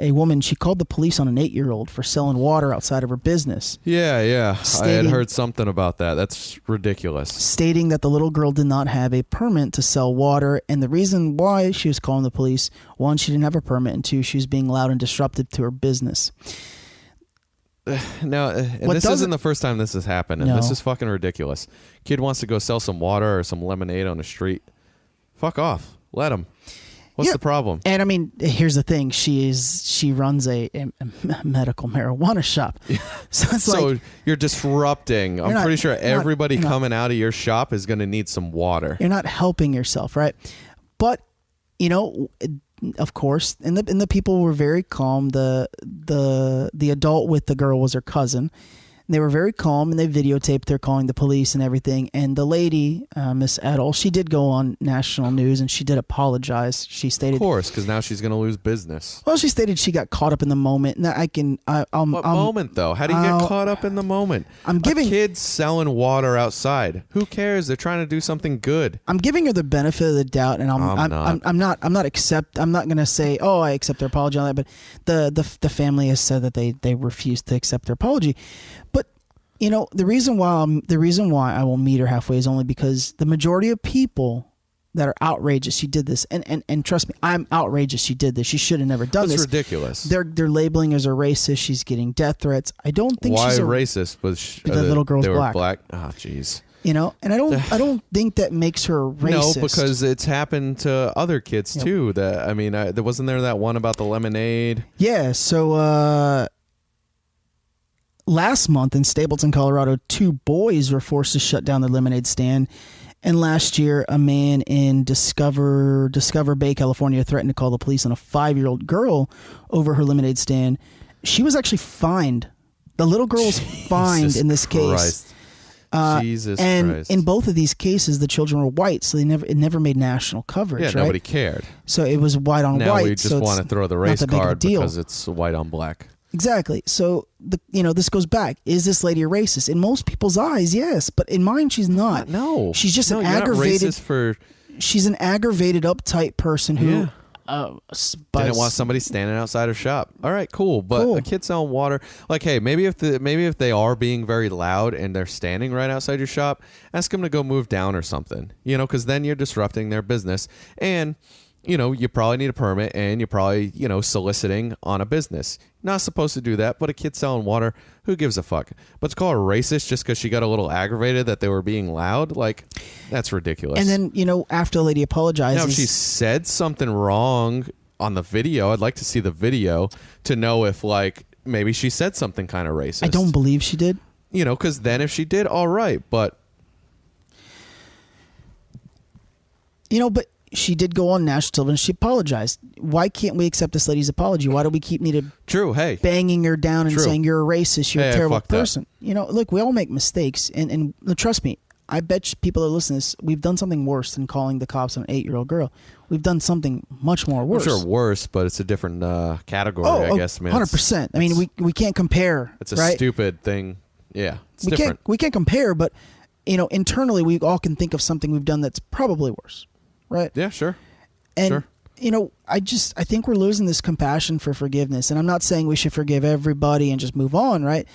a woman, she called the police on an 8-year-old for selling water outside of her business. Yeah. I had heard something about that. That's ridiculous. Stating that the little girl did not have a permit to sell water, and the reason why she was calling the police, one, she didn't have a permit, and two, she was being loud and disruptive to her business. No, and this isn't the first time this has happened, and this is fucking ridiculous. Kid wants to go sell some water or some lemonade on the street. Fuck off. Let him. What's the problem? And I mean, here's the thing: she runs a medical marijuana shop, so it's like you're disrupting. I'm pretty sure everybody coming out of your shop is going to need some water. You're not helping yourself, right? But of course, and the people were very calm. The adult with the girl was her cousin. They were very calm, and they videotaped her calling the police and everything. And the lady, Miss Edel, she did go on national news, and she did apologize. She stated, of course, because now she's going to lose business. Well, she stated she got caught up in the moment. Now What moment though? How do you get caught up in the moment? I'm giving kids selling water outside. Who cares? They're trying to do something good. I'm giving her the benefit of the doubt, and I'm not going to say, oh, I accept their apology on that. But the family has said that they refuse to accept their apology. But the reason why I will meet her halfway is only because the majority of people that are outrageous she did this, and trust me, I'm outrageous she did this. She should have never done this. That's ridiculous. They're labeling her as a racist. She's getting death threats. I don't think she's racist. The little girl's they were black. Oh, jeez. And I don't think that makes her racist. No, because it's happened to other kids too. That there wasn't there that one about the lemonade. Yeah. So. Last month in Stapleton, Colorado, 2 boys were forced to shut down their lemonade stand. And last year, a man in Discover Bay, California, threatened to call the police on a 5-year-old girl over her lemonade stand. She was actually fined. The little girl was fined in this case. Jesus and Christ. In both of these cases, the children were white, so it never made national coverage. Yeah, right? nobody cared. So it was white on now white. Now we just want to throw the race card because it's white on black. Exactly. So this goes back. Is this lady a racist? In most people's eyes, yes, but in mine, she's not. No, she's just an aggravated. She's an aggravated, uptight person who didn't want somebody standing outside her shop. All right, cool. But a kid selling water, like, hey, maybe if they are being very loud and they're standing right outside your shop, ask them to go move down or something. Because then you're disrupting their business and. You probably need a permit and you're probably, soliciting on a business. Not supposed to do that, but a kid selling water, who gives a fuck? But to call her racist just because she got a little aggravated that they were being loud, like, that's ridiculous. And then, after the lady apologizes. Now, if she said something wrong on the video, I'd like to see the video to know if, like, maybe she said something kind of racist. I don't believe she did. Because then if she did, all right, but. But. She did go on national television. She apologized. Why can't we accept this lady's apology? Why do we keep banging her down and saying you're a racist, you're a terrible person? Look, we all make mistakes, and trust me, I bet people that listen to this, we've done something worse than calling the cops on an 8-year-old girl. We've done something much more worse. I'm sure worse, but it's a different category, I guess. 100%. I mean, we can't compare. It's a stupid thing. Yeah, it's different. We can't compare, but internally, we all can think of something we've done that's probably worse. Right. Yeah, sure. And, I think we're losing this compassion for forgiveness. And I'm not saying we should forgive everybody and just move on, right?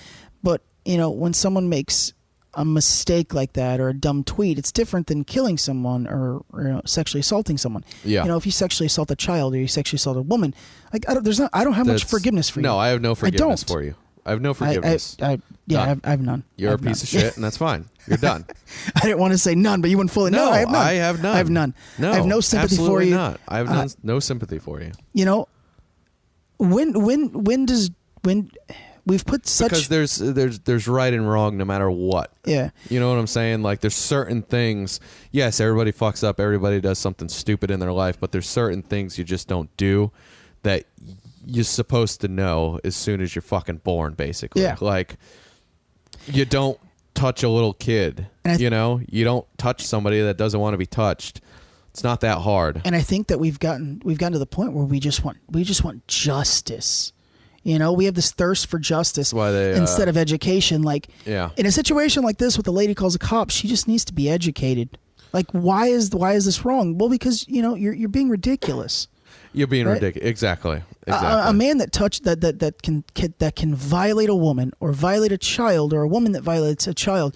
But, when someone makes a mistake like that or a dumb tweet, it's different than killing someone or sexually assaulting someone. Yeah. If you sexually assault a child or you sexually assault a woman, like I don't have much forgiveness for you. No, I have no forgiveness for you. I have no forgiveness. I have none. You're a piece of shit, and that's fine. You're done. I didn't want to say none, but you went fully. No, I have none. I have none. I have none. No, I have no sympathy for you. Not. I have no sympathy for you. When we've put such because there's right and wrong no matter what. Yeah. You know what I'm saying? Like there's certain things. Yes, everybody fucks up. Everybody does something stupid in their life, but there's certain things you just don't do that you're supposed to know as soon as you're fucking born, basically. Yeah. Like, you don't touch a little kid. You don't touch somebody that doesn't want to be touched. It's not that hard. And I think that we've gotten to the point where we just want justice. We have this thirst for justice instead of education. Like, in a situation like this with the lady calls a cop, she just needs to be educated. Like, why is this wrong? Well, because you're being ridiculous. You're being ridiculous. Exactly. exactly. A man that can violate a woman or violate a child, or a woman that violates a child.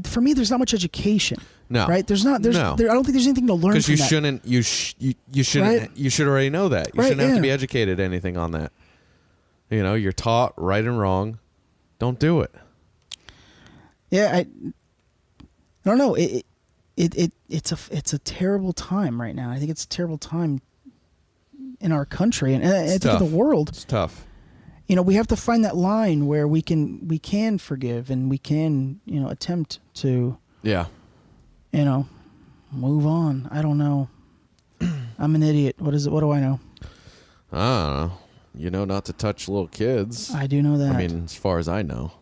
For me, there's not much education. No. Right? There's not. There's. No. There, I don't think there's anything to learn. Because from you that. shouldn't. You shouldn't. Right? You should already know that. You Right, shouldn't have to yeah. be educated anything on that. You know, you're taught right and wrong. Don't do it. Yeah, I don't know. It's a terrible time right now. I think it's a terrible time in our country, and I think in the world. It's tough. You know, we have to find that line where we can forgive, and we can, you know, attempt to, Yeah. you know, move on. I don't know. I'm an idiot. What is it? What do I know? I don't know. You know not to touch little kids. I do know that. I mean, as far as I know.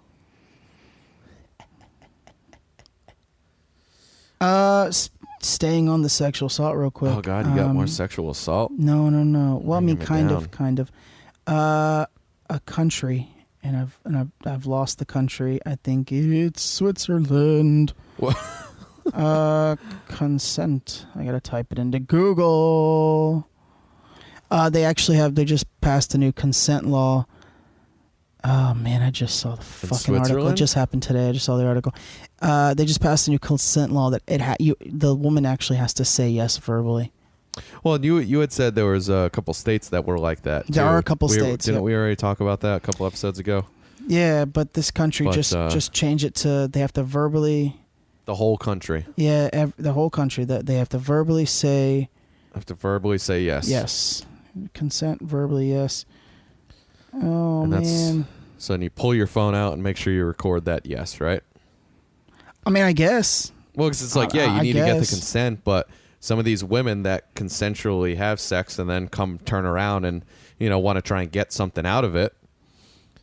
Staying on the sexual assault real quick. Oh God, you got more sexual assault? No. Well, I mean, Bringing it kind of. A country, and I've lost the country. I think it's Switzerland. What? Consent. I gotta type it into Google. They just passed a new consent law. Oh man, I just saw the fucking article. It just happened today. I just saw the article. They just passed a new consent law that the woman actually has to say yes verbally. Well, you had said there was a couple states that were like that. There are a couple states. Didn't we already talk about that a couple episodes ago? Yeah, but this country just changed it to they have to verbally. The whole country. Yeah, the whole country that they have to verbally say. Yes. Yes, consent verbally yes. Oh and man. So then you pull your phone out and make sure you record that yes, right? I mean, I guess. Well, because it's like, you need to get the consent, but some of these women that consensually have sex and then turn around and, you know, want to try and get something out of it,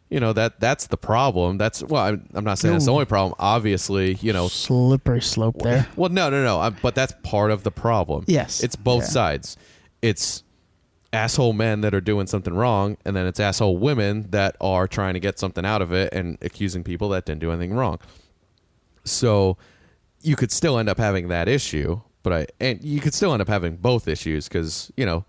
you know, that's the problem. I'm not saying that's the only problem. Obviously, you know. Slippery slope there. Well, no. But that's part of the problem. Yes. It's both sides. It's asshole men that are doing something wrong, and then it's asshole women that are trying to get something out of it and accusing people that didn't do anything wrong. So you could still end up having that issue, and you could still end up having both issues because, you know,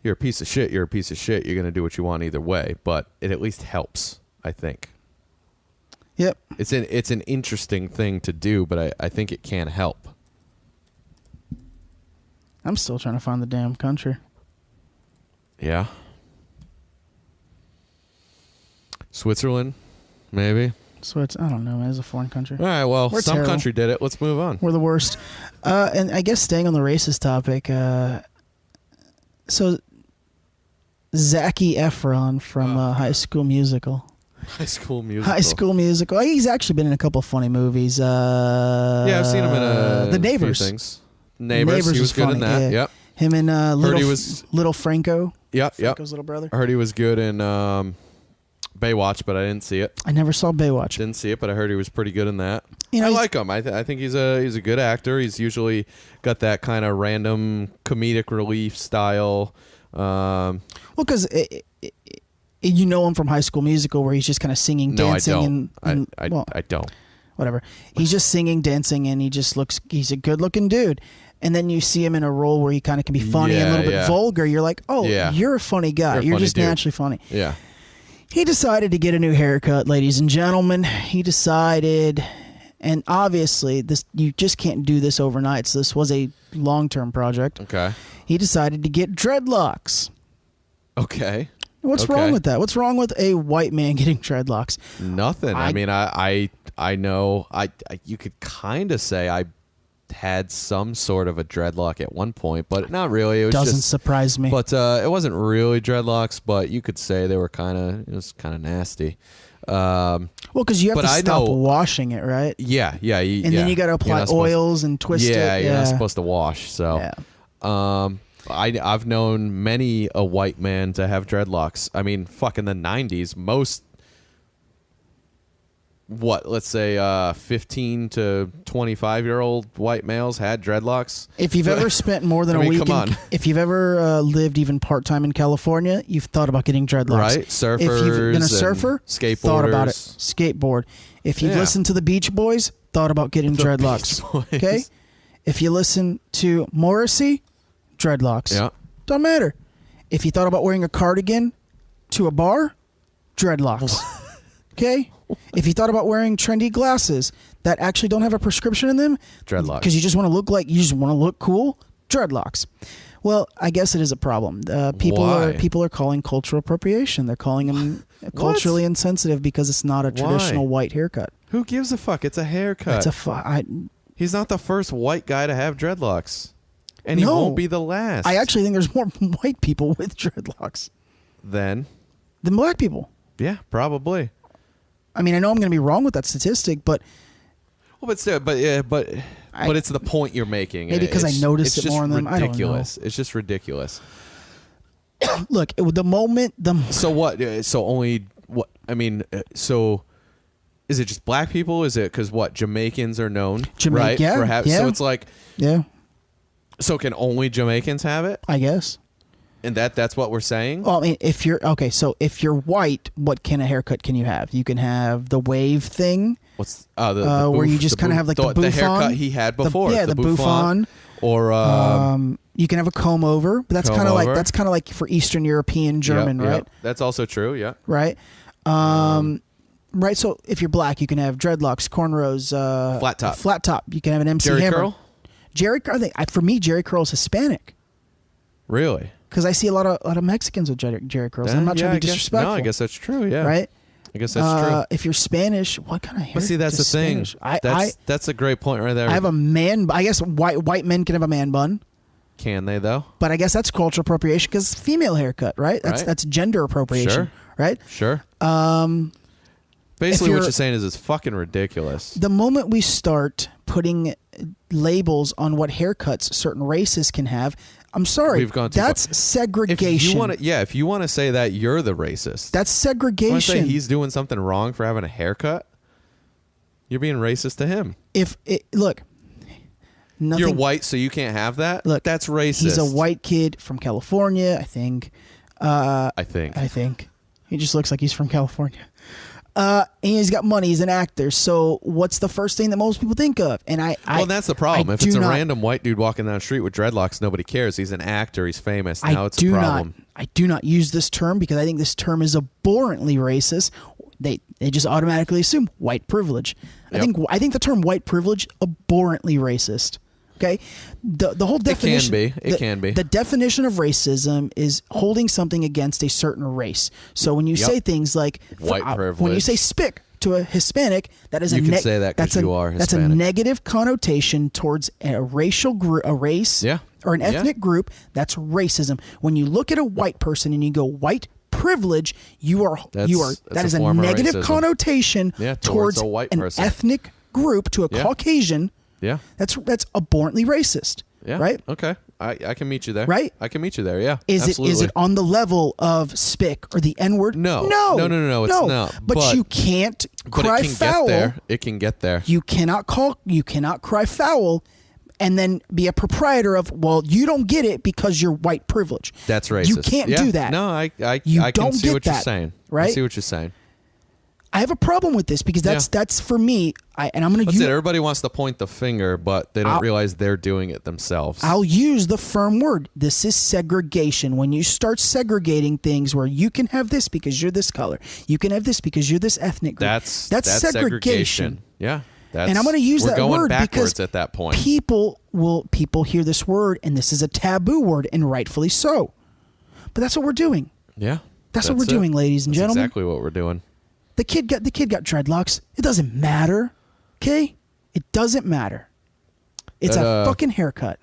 you're a piece of shit. You're going to do what you want either way, but it at least helps, I think. Yep. It's an interesting thing to do, but I think it can help. I'm still trying to find the damn country. Yeah. Switzerland, maybe. So I don't know. It's a foreign country. All right, well, We're some terrible. country did it. Let's move on. We're the worst. And I guess staying on the racist topic, so Zac Efron from High School Musical. High School Musical. High School Musical. He's actually been in a couple of funny movies. Yeah, I've seen him in The Neighbors. Few things. Neighbors. He was good in that. Yeah. Yep. Him and Little Franco. Yep. Franco's little brother. I heard he was good in Baywatch, but I didn't see it. I never saw Baywatch. Didn't see it, but I heard he was pretty good in that. You know, I like him. I think he's a good actor. He's usually got that kind of random comedic relief style. Well, because you know him from High School Musical, where he's just kind of singing, dancing. I don't. Whatever. He's just singing, dancing, and he's a good-looking dude. And then you see him in a role where he kind of can be funny and a little bit vulgar. You're like, oh, you're a funny guy. You're just naturally funny. Yeah. He decided to get a new haircut, ladies and gentlemen. He decided, and obviously, you just can't do this overnight, so this was a long-term project. Okay. He decided to get dreadlocks. Okay. What's wrong with that? What's wrong with a white man getting dreadlocks? Nothing. I mean, I know. You could kind of say I had some sort of a dreadlock at one point, but not really. It was doesn't surprise me. But it wasn't really dreadlocks, but you could say they were it was kind of nasty. Well, because you have to stop washing it, right? Yeah. And then you got to apply oils and twist it. Yeah, you're not supposed to wash. So, I've known many a white man to have dreadlocks. I mean, fuck, in the 90s, most, let's say 15 to 25-year-old white males had dreadlocks. If you've ever spent more than a week, if you've ever lived even part-time in California, you've thought about getting dreadlocks. Right, surfers, if you've been a surfer, skateboarders, thought about it. Skateboard. If you've listened to the Beach Boys, thought about getting dreadlocks. Okay? If you listen to Morrissey, dreadlocks. Yeah. Don't matter. If you thought about wearing a cardigan to a bar, dreadlocks. Okay? If you thought about wearing trendy glasses that actually don't have a prescription in them, Dreadlocks. because you just want to look cool, dreadlocks. Well, I guess it is a problem. People are calling cultural appropriation. They're calling them culturally insensitive because it's not a traditional white haircut. Who gives a fuck? It's a haircut. It's He's not the first white guy to have dreadlocks. And he won't be the last. I actually think there's more white people with dreadlocks than black people. Yeah, probably. I mean, I know I'm going to be wrong with that statistic, but but it's the point you're making. Maybe because I noticed it more in them. Ridiculous. I don't know. It's just ridiculous. Look, the moment So what? So only what? I mean, so is it just black people? Is it because what Jamaicans are known, right? Yeah. So it's like, yeah. So can only Jamaicans have it? I guess. And that's what we're saying? Well, I mean, if you're white, what kind of haircut can you have? You can have the wave thing. What's where you just kind of have like the bouffant, the haircut he had before? The bouffant. Or you can have a comb over, but that's kind of like for Eastern European German, right? Yep. That's also true. Yeah. Right. Right. So if you're black, you can have dreadlocks, cornrows, flat top. You can have an MC Jerry Hammer. curl. Jerry curl. For me, Jerry curl is Hispanic. Really? Because I see a lot of Mexicans with Jerry curls. I'm not trying to be disrespectful. No, I guess that's true. Yeah. Right. I guess that's true. If you're Spanish, what kind of hair? But see, that's the thing. That's a great point right there. I have a man. I guess white men can have a man bun. Can they though? But I guess that's cultural appropriation because female haircut, right? That's gender appropriation, sure. Right? Sure. Basically, what you're saying is it's fucking ridiculous. The moment we start putting labels on what haircuts certain races can have, I'm sorry, that's segregation. If you want to say that, you're the racist. That's segregation. Want to say he's doing something wrong for having a haircut? You're being racist to him. You're white, so you can't have that? Look, that's racist. He's a white kid from California, I think. I think. He just looks like he's from California. And he's got money. He's an actor. So what's the first thing that most people think of? And that's the problem. If it's a random white dude walking down the street with dreadlocks, nobody cares. He's an actor. He's famous. Now it's a problem. I do not use this term because I think this term is abhorrently racist. They just automatically assume white privilege. Yep. I think the term white privilege abhorrently racist. Okay, the whole definition. It can be. The definition of racism is holding something against a certain race. So when you say things like white privilege, when you say spick to a Hispanic, that is you can say that because you are Hispanic. That's a negative connotation towards a racial group, a race, or an ethnic group. That's racism. When you look at a white person and you go white privilege, that is a negative racism. Connotation towards a white an person. Ethnic group to a Caucasian. Yeah, that's abhorrently racist. Yeah. Right. Okay. I can meet you there. Right. I can meet you there. Yeah. Is absolutely. it on the level of spick or the N-word? No. No. It's not. But you can't cry foul. It can get there. You cannot cry foul, and then be a proprietor of. Well, you don't get it because you're white privilege. That's racist. You can't do that. No, I can see what you're saying. Right. I see what you're saying. I have a problem with this because that's for me. And I'm going to use it. Everybody wants to point the finger, but they don't realize they're doing it themselves. I'll use the firm word. This is segregation. When you start segregating things where you can have this because you're this color, you can have this because you're this ethnic group. That's segregation. Yeah. And I'm going to use that word because at that point. People hear this word and this is a taboo word, and rightfully so. But that's what we're doing. Yeah. That's what we're doing, ladies and gentlemen. Exactly what we're doing. The kid got dreadlocks. It doesn't matter. Okay? It doesn't matter. It's a fucking haircut.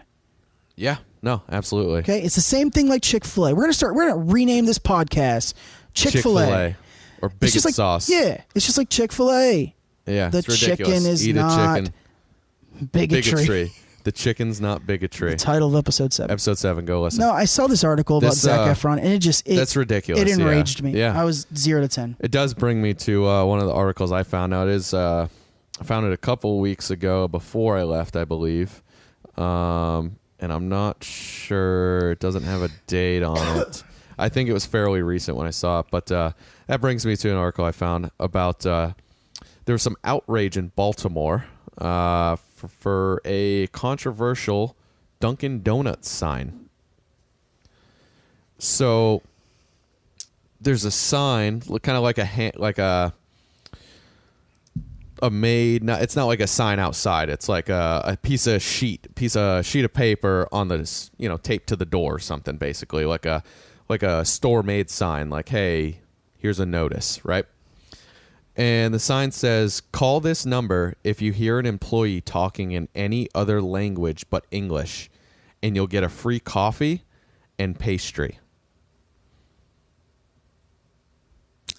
Yeah. No, absolutely. Okay? It's the same thing like Chick-fil-A. We're gonna rename this podcast Chick-fil-A. Or Bigot Sauce. Yeah. It's just like Chick-fil-A. Yeah. The it's ridiculous. chicken is Eat not a chicken. Bigotry. The chicken's not bigotry. The title of episode 7. Episode 7. Go listen. No, I saw this article about Zac Efron, and that's ridiculous. It enraged me. Yeah. I was 0 to 10. It does bring me to one of the articles I found out. I found it a couple weeks ago before I left, I believe. And I'm not sure. It doesn't have a date on it. I think it was fairly recent when I saw it. But that brings me to an article I found about there was some outrage in Baltimore for a controversial Dunkin' Donuts sign. So there's a sign, kind of like a made. Not, it's not like a sign outside. It's like a piece of sheet of paper on the taped to the door or something. Basically, like a store made sign. Like, hey, here's a notice, right? And the sign says, "Call this number if you hear an employee talking in any other language but English, and you'll get a free coffee and pastry."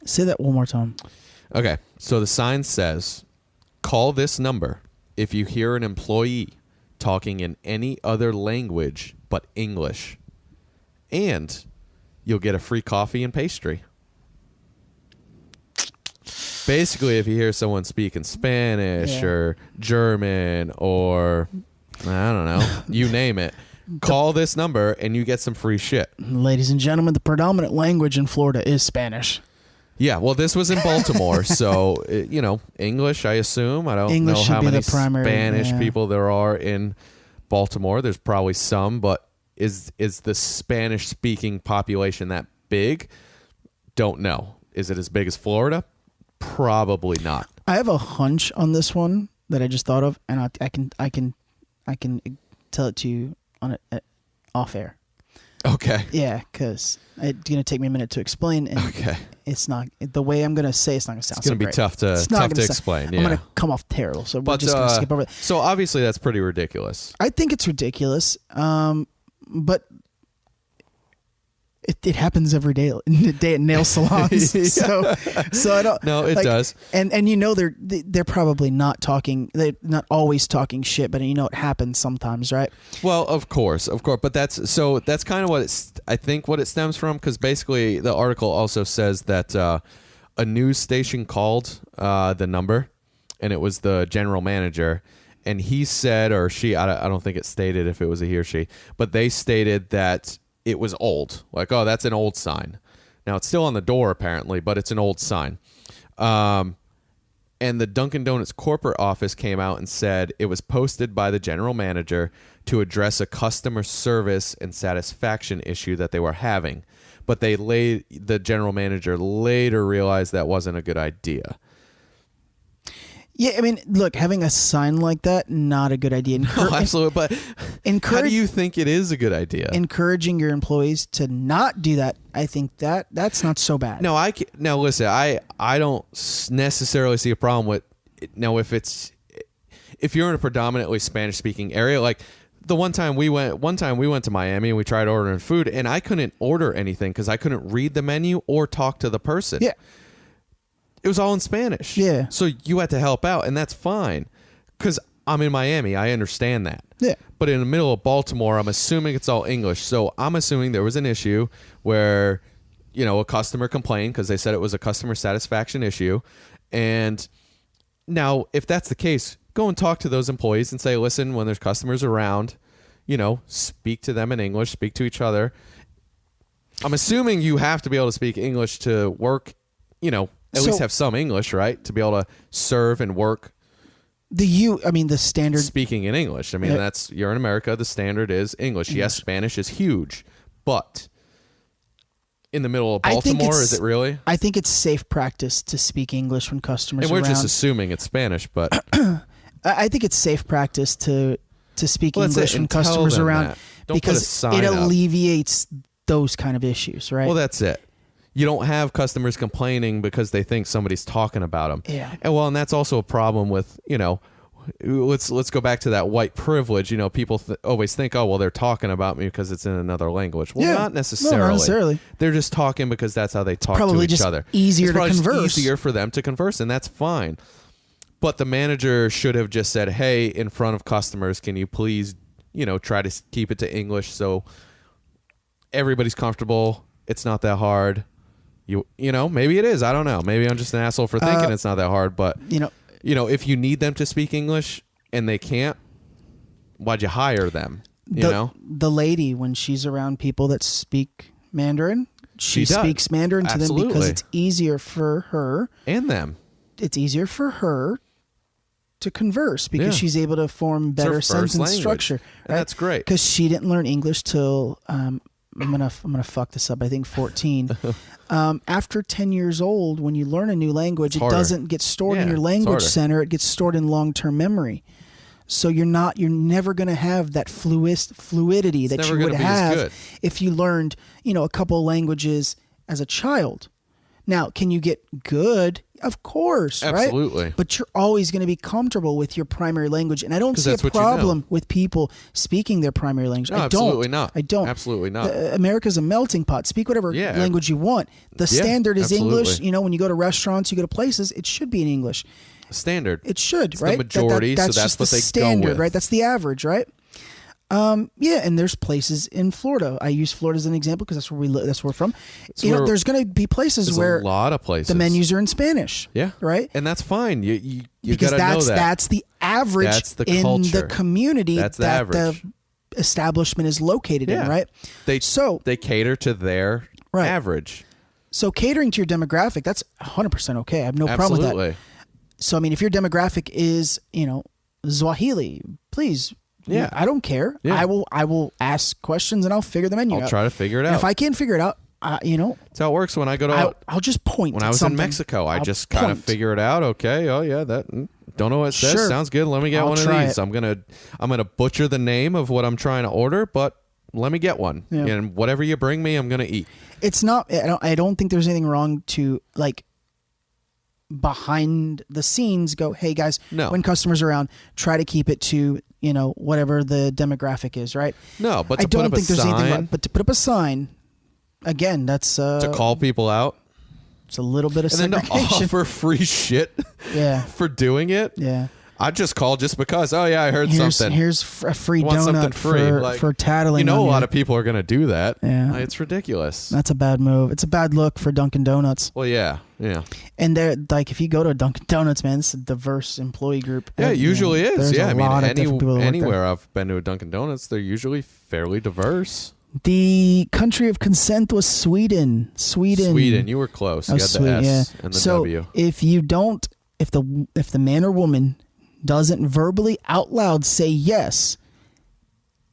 Say that one more time. Okay, so the sign says, "Call this number if you hear an employee talking in any other language but English, and you'll get a free coffee and pastry." Basically, if you hear someone speaking Spanish or German or, I don't know, you name it, call this number and you get some free shit. Ladies and gentlemen, the predominant language in Florida is Spanish. Yeah, well, this was in Baltimore, so, English, I assume. I don't know how many Spanish people there are in Baltimore. There's probably some, but is the Spanish-speaking population that big? Don't know. Is it as big as Florida? Probably not. I have a hunch on this one that I just thought of, and I can tell it to you on it off air. Okay. Yeah, because it's gonna take me a minute to explain. And okay. It's not the way I'm gonna say. It's not gonna sound. It's gonna be tough to explain. Yeah. I'm gonna come off terrible, so we're just gonna skip over it. So obviously that's pretty ridiculous. I think it's ridiculous, but it happens every day at nail salons. Yeah. So I don't. No, it does. And they're probably not talking. They're not always talking shit, but it happens sometimes, right? Well, of course, but that's kind of what I think what it stems from, because basically the article also says that a news station called the number, and it was the general manager, and he said, or she, I don't think it stated if it was a he or she, but they stated that it was old. Like, oh, that's an old sign. Now, it's still on the door, apparently, but it's an old sign. And the Dunkin' Donuts corporate office came out and said it was posted by the general manager to address a customer service and satisfaction issue that they were having. But the general manager later realized that wasn't a good idea. Yeah, I mean, look, having a sign like that, not a good idea. No, absolutely, but how do you think it is a good idea? Encouraging your employees to not do that, I think that's not so bad. No, now listen, I don't necessarily see a problem with now if you're in a predominantly Spanish-speaking area, like the one time we went to Miami and we tried ordering food, and I couldn't order anything because I couldn't read the menu or talk to the person. Yeah. It was all in Spanish. Yeah. So you had to help out, and that's fine. Because I'm in Miami. I understand that. Yeah. But in the middle of Baltimore, I'm assuming it's all English. So I'm assuming there was an issue where, a customer complained because they said it was a customer satisfaction issue. And now, if that's the case, go and talk to those employees and say, listen, when there's customers around, speak to them in English, speak to each other. I'm assuming you have to be able to speak English to work, at least have some English, right? To be able to serve and work. The standard speaking in English. I mean, you're in America. The standard is English. Yes, Spanish is huge, but in the middle of Baltimore, is it really? I think it's safe practice to speak English when customers are around. And we're just assuming it's Spanish, but I think it's safe practice to speak English when customers are around because it alleviates those kind of issues, right? Well, that's it. You don't have customers complaining because they think somebody's talking about them. Yeah. And that's also a problem with, let's go back to that white privilege. People always think, oh, well, they're talking about me because it's in another language. Well, not necessarily. No, not necessarily. They're just talking because that's how they talk to each other. Easier to converse. It's easier for them to converse, and that's fine. But the manager should have just said, hey, in front of customers, can you please, try to keep it to English so everybody's comfortable. It's not that hard. Maybe it is. I don't know. Maybe I'm just an asshole for thinking it's not that hard. But if you need them to speak English and they can't, why'd you hire them? The lady, when she's around people that speak Mandarin, she speaks Mandarin to them because it's easier for her and them. It's easier for her to converse because she's able to form better sentence structure. Right? That's great because she didn't learn English till I'm gonna fuck this up. I think 14. After 10 years old, when you learn a new language, it doesn't get stored in your language center. It gets stored in long-term memory. So you're never going to have that fluidity that you would have if you learned, a couple of languages as a child. Now, can you get good? Of course, absolutely. Right? But you're always going to be comfortable with your primary language, and I don't see a problem with people speaking their primary language. No, I absolutely not. I don't. Absolutely not. America's a melting pot. Speak whatever language you want. The standard is English. When you go to restaurants, you go to places, it should be in English. Standard. It should, it's right? The majority, that's so that's just what the they standard, go with. Right? That's the average, right? And there's places in Florida. I use Florida as an example because that's where that's where we're from. There's going to be places where a lot of places the menus are in Spanish. Yeah, right. And that's fine. You because got to know that. That's the average in the community that's that the establishment is located in. Right. They cater to their average. So catering to your demographic, that's 100% okay. I have no problem with that. So if your demographic is Swahili, please. Yeah, I don't care. Yeah. I will ask questions and I'll figure the menu out. I'll try to figure it out. And if I can't figure it out, that's how it works. When I go to, I'll just point. When I was in Mexico, I just kind of figure it out. Okay, oh yeah, that don't know what it says. Sure. Sounds good. Let me get one of these. I'm gonna butcher the name of what I'm trying to order, but let me get one. Yeah. And whatever you bring me, I'm gonna eat. It's not. I don't think there's anything wrong to behind the scenes go, hey guys, when customers are around, try to keep it to whatever the demographic is, right? No, but I don't think there's anything wrong. But to put up a sign, again, that's to call people out. It's a little bit of segregation. And then to offer free shit for doing it. Yeah. I just called just because, I heard something. Here's a free donut for tattling. A lot of people are going to do that. Yeah. It's ridiculous. That's a bad move. It's a bad look for Dunkin' Donuts. Well, yeah. And they're if you go to Dunkin' Donuts, man, it's a diverse employee group. Yeah, it usually is. Yeah, anywhere I've been to a Dunkin' Donuts, they're usually fairly diverse. The country of consent was Sweden. Sweden, you were close. You got the S and the W. If the man or woman doesn't verbally out loud say yes,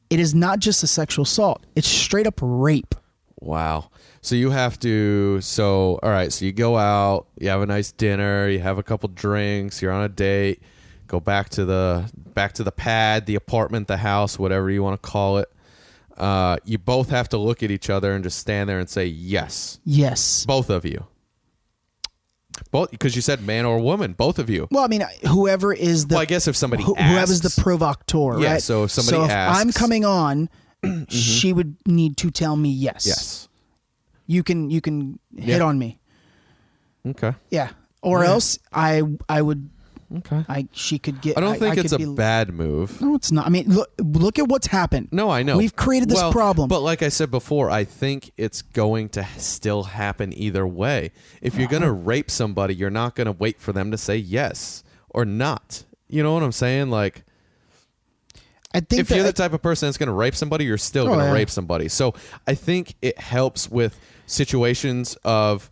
it is not just a sexual assault. It's straight up rape. Wow. So you have to, all right, so you go out, you have a nice dinner, you have a couple drinks, you're on a date, go back to the pad, the apartment, the house, whatever you want to call it. You both have to look at each other and just stand there and say yes. Yes. Both of you. Both, because you said man or woman, both of you. Well, whoever is the... Well, I guess if somebody asks... Whoever's the provocateur, yeah, right? so if somebody asks... if I'm coming on, she would need to tell me yes. Yes. You can hit on me. Okay. Yeah. Or else I would... Okay. She could get... I don't think it's a bad move. No, it's not. Look at what's happened. No, I know. We've created this problem. But like I said before, I think it's going to still happen either way. If you're going to rape somebody, you're not going to wait for them to say yes or not. You know what I'm saying? I think if you're the type of person that's going to rape somebody, you're still going to rape somebody. So I think it helps with situations of,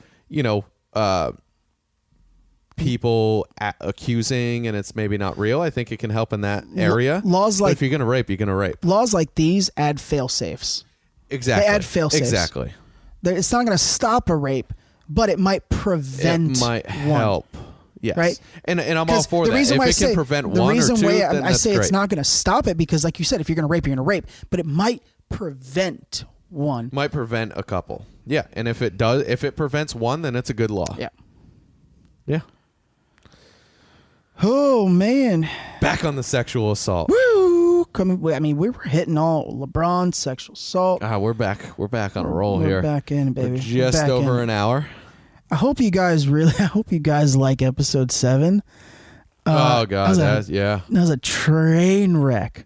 people accusing and it's maybe not real. I think it can help in that area. Laws but if you're going to rape, you're going to rape. Laws like these add fail-safes. Exactly. They add fail-safes. Exactly. It's not going to stop a rape, but it might prevent It might help. Yes. Right? And I'm all for that. If it can prevent one or two, then that's great. The reason why I say it's not going to stop it because, like you said, if you're going to rape, you're going to rape. But it might prevent one. Might prevent a couple. Yeah. And if it prevents one, then it's a good law. Yeah. Yeah. Oh man! Back on the sexual assault. Woo! We were hitting all LeBron sexual assault. We're back. We're back on a roll here. We're back in, baby. We're just over an hour. I hope you guys like episode 7. Oh god, that was a train wreck.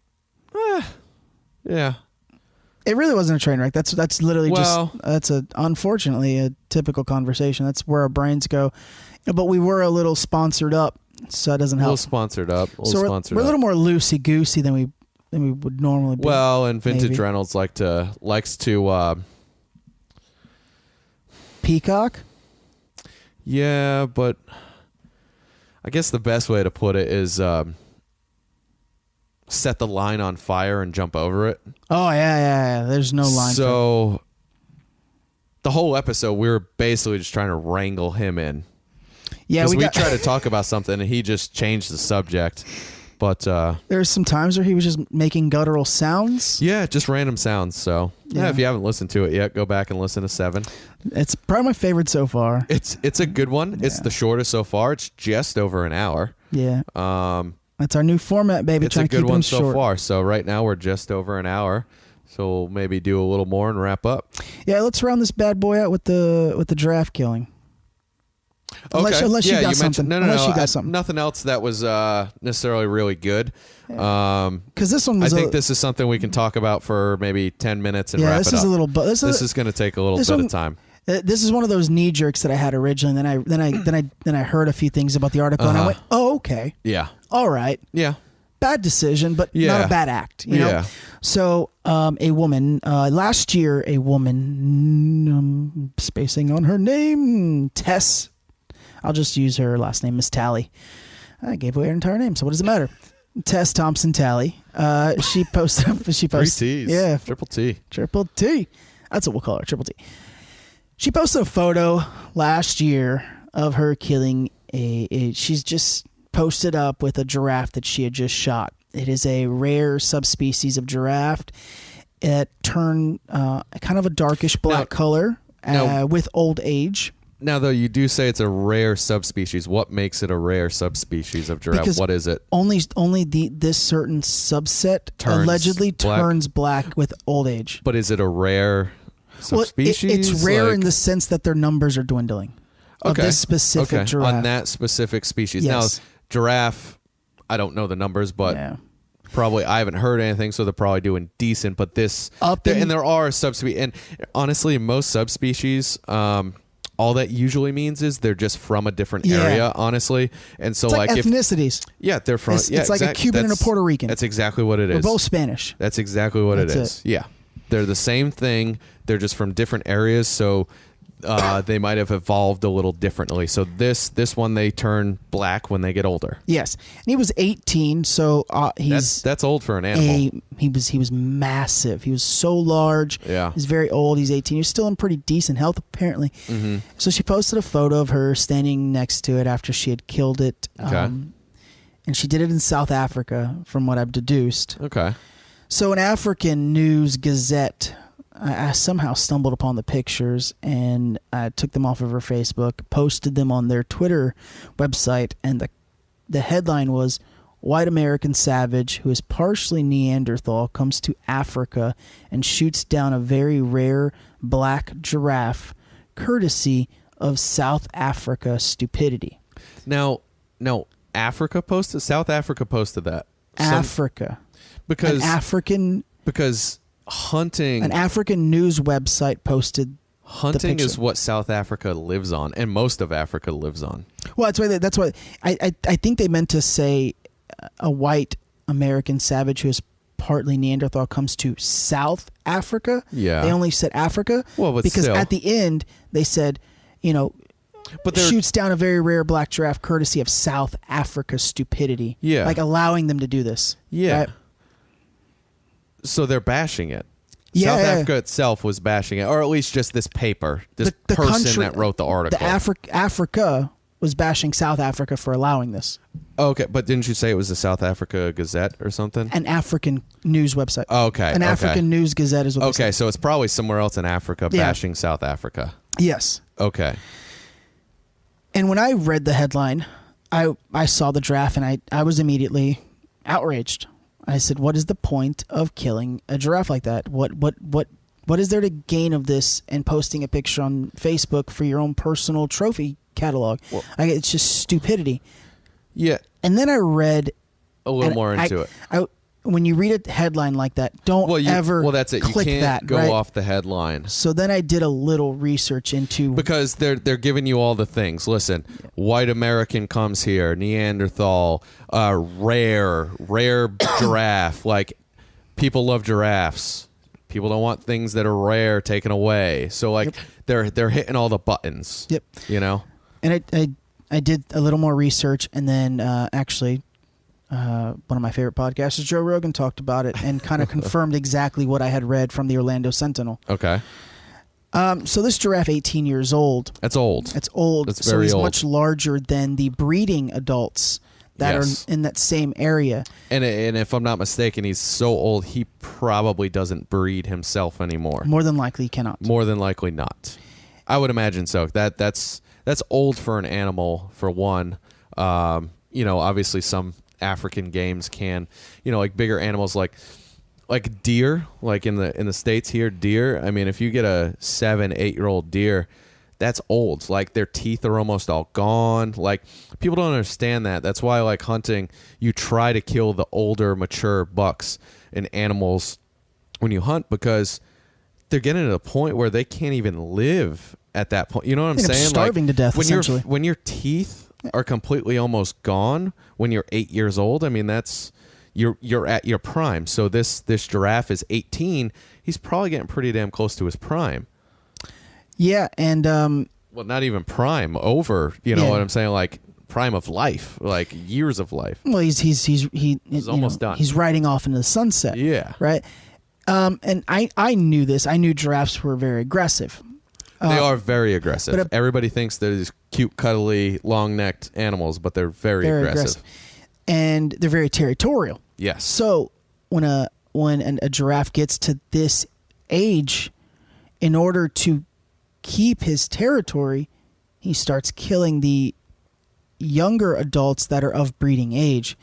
Yeah. It really wasn't a train wreck. That's literally unfortunately a typical conversation. That's where our brains go. But we were a little sponsored up, so that doesn't help. A little sponsored up. We're a little more loosey goosey than we would normally be. Well, and Vintage Reynolds likes to peacock. Yeah, but I guess the best way to put it is set the line on fire and jump over it. Oh yeah. There's no line. So the whole episode, we were basically just trying to wrangle him in. Yeah, Because we tried to talk about something, and he just changed the subject. But there's some times where he was just making guttural sounds. yeah, just random sounds. So yeah, if you haven't listened to it yet, go back and listen to 7. It's probably my favorite so far. It's a good one. It's the shortest so far. It's just over an hour. Yeah. That's our new format, baby. It's a good one so far. So right now we're just over an hour. So we'll maybe do a little more and wrap up. Yeah, let's round this bad boy out with the giraffe killing. Unless you got something. No. Unless you got something. Nothing else that was necessarily really good. Because this one was I think this is something we can talk about for maybe 10 minutes and wrap it up. This is a little. This is going to take a little bit of time. This is one of those knee jerks that I had originally. And then I heard a few things about the article, and I went, "Oh, okay, yeah, all right, yeah, bad decision, but not a bad act." You know. Yeah. So, a woman last year, spacing on her name, Tess. I'll just use her last name, Miss Tally. I gave away her entire name, so what does it matter? Tess Thompson Tally. She posted. 3 T's. Yeah, Triple T. Triple T. That's what we'll call her. Triple T. She posted a photo last year of her killing she's just posted up with a giraffe that she had just shot. It is a rare subspecies of giraffe. It turned kind of a darkish black color with old age. Now, though, you do say it's a rare subspecies. What makes it a rare subspecies of giraffe? Because what is it? Only this certain subset allegedly turns black with old age. But is it a rare subspecies? Well, it's rare in the sense that their numbers are dwindling. Of this specific giraffe. On that specific species. Yes. Now, giraffe, I don't know the numbers, but probably I haven't heard anything, so they're probably doing decent. But there are subspecies. And honestly, most subspecies, all that usually means is they're just from a different area, honestly. And so, it's like ethnicities. They're from. It's like a Cuban and a Puerto Rican. That's exactly what it is. We're both Spanish. That's exactly what it is. Yeah, they're the same thing. They're just from different areas, so they might have evolved a little differently. So this one, they turn black when they get older. Yes, and he was 18, so that's old for an animal. He was massive. He was so large. Yeah, he's very old. He's 18. He's still in pretty decent health, apparently. Mm-hmm. So she posted a photo of her standing next to it after she had killed it. Okay. And she did it in South Africa, from what I've deduced. Okay. So an African news gazette. I somehow stumbled upon the pictures and I took them off of her Facebook, posted them on their Twitter website, and the headline was, "White American savage who is partially Neanderthal comes to Africa and shoots down a very rare black giraffe, courtesy of South Africa stupidity." Now, Africa posted? South Africa posted that. Africa. Because an African news website posted hunting is what South Africa lives on, and most of Africa lives on. Well, that's why I think they meant to say a white American savage who is partly Neanderthal comes to South Africa. Yeah, they only said Africa. Well, but because still. At the end they said, but shoots down a very rare black giraffe courtesy of South Africa stupidity. Yeah, like allowing them to do this. Yeah. Right? So they're bashing it. Yeah, South Africa itself was bashing it, or at least just this paper, this the person country, that wrote the article. Africa was bashing South Africa for allowing this. Okay, but didn't you say it was the South Africa Gazette or something? An African news website. Okay. An African news gazette is what Okay, so it's probably somewhere else in Africa bashing South Africa. Yes. Okay. And when I read the headline, I saw the draft and I was immediately outraged. I said, what is the point of killing a giraffe like that? What is there to gain of this and posting a picture on Facebook for your own personal trophy catalog? Well, it's just stupidity. Yeah. And then I read a little more into it. When you read a headline like that, don't ever that's it. click you can't that, go right? off the headline. So then I did a little research into... Because they're giving you all the things. Listen, white American comes here, Neanderthal, rare giraffe. Like, people love giraffes. People don't want things that are rare taken away. So, like, they're hitting all the buttons. Yep. You know? And I did a little more research, and then actually... one of my favorite podcasters, Joe Rogan, talked about it and kind of confirmed exactly what I had read from the Orlando Sentinel. Okay. So this giraffe, 18 years old. That's old. That's old. That's so very he's old. much larger than the breeding adults that Yes. are in that same area. And if I'm not mistaken, he's so old he probably doesn't breed himself anymore. More than likely, he cannot. More than likely not. I would imagine so. That's old for an animal, for one. Obviously some African games can, like bigger animals like deer, like in the States here, deer. I mean, if you get a 7-8-year-old deer, that's old. Like their teeth are almost all gone. Like people don't understand that. That's why, like hunting, you try to kill the older, mature bucks and animals when you hunt, because they're getting to the point where they can't even live at that point. You know what I'm saying? Starving to death, essentially. When your teeth are completely almost gone when you're 8 years old, I mean, that's you're at your prime. So this giraffe is 18. He's probably getting pretty damn close to his prime. Yeah, and Well, not even prime, over. You know what I'm saying? Like prime of life, like years of life. well, he's almost done. He's riding off into the sunset. Yeah. Right. And I knew this. I knew giraffes were very aggressive. They are very aggressive. but Everybody thinks they're these cute, cuddly, long-necked animals, but they're very aggressive. And they're very territorial. Yes. So when a giraffe gets to this age, in order to keep his territory, he starts killing the younger adults that are of breeding age.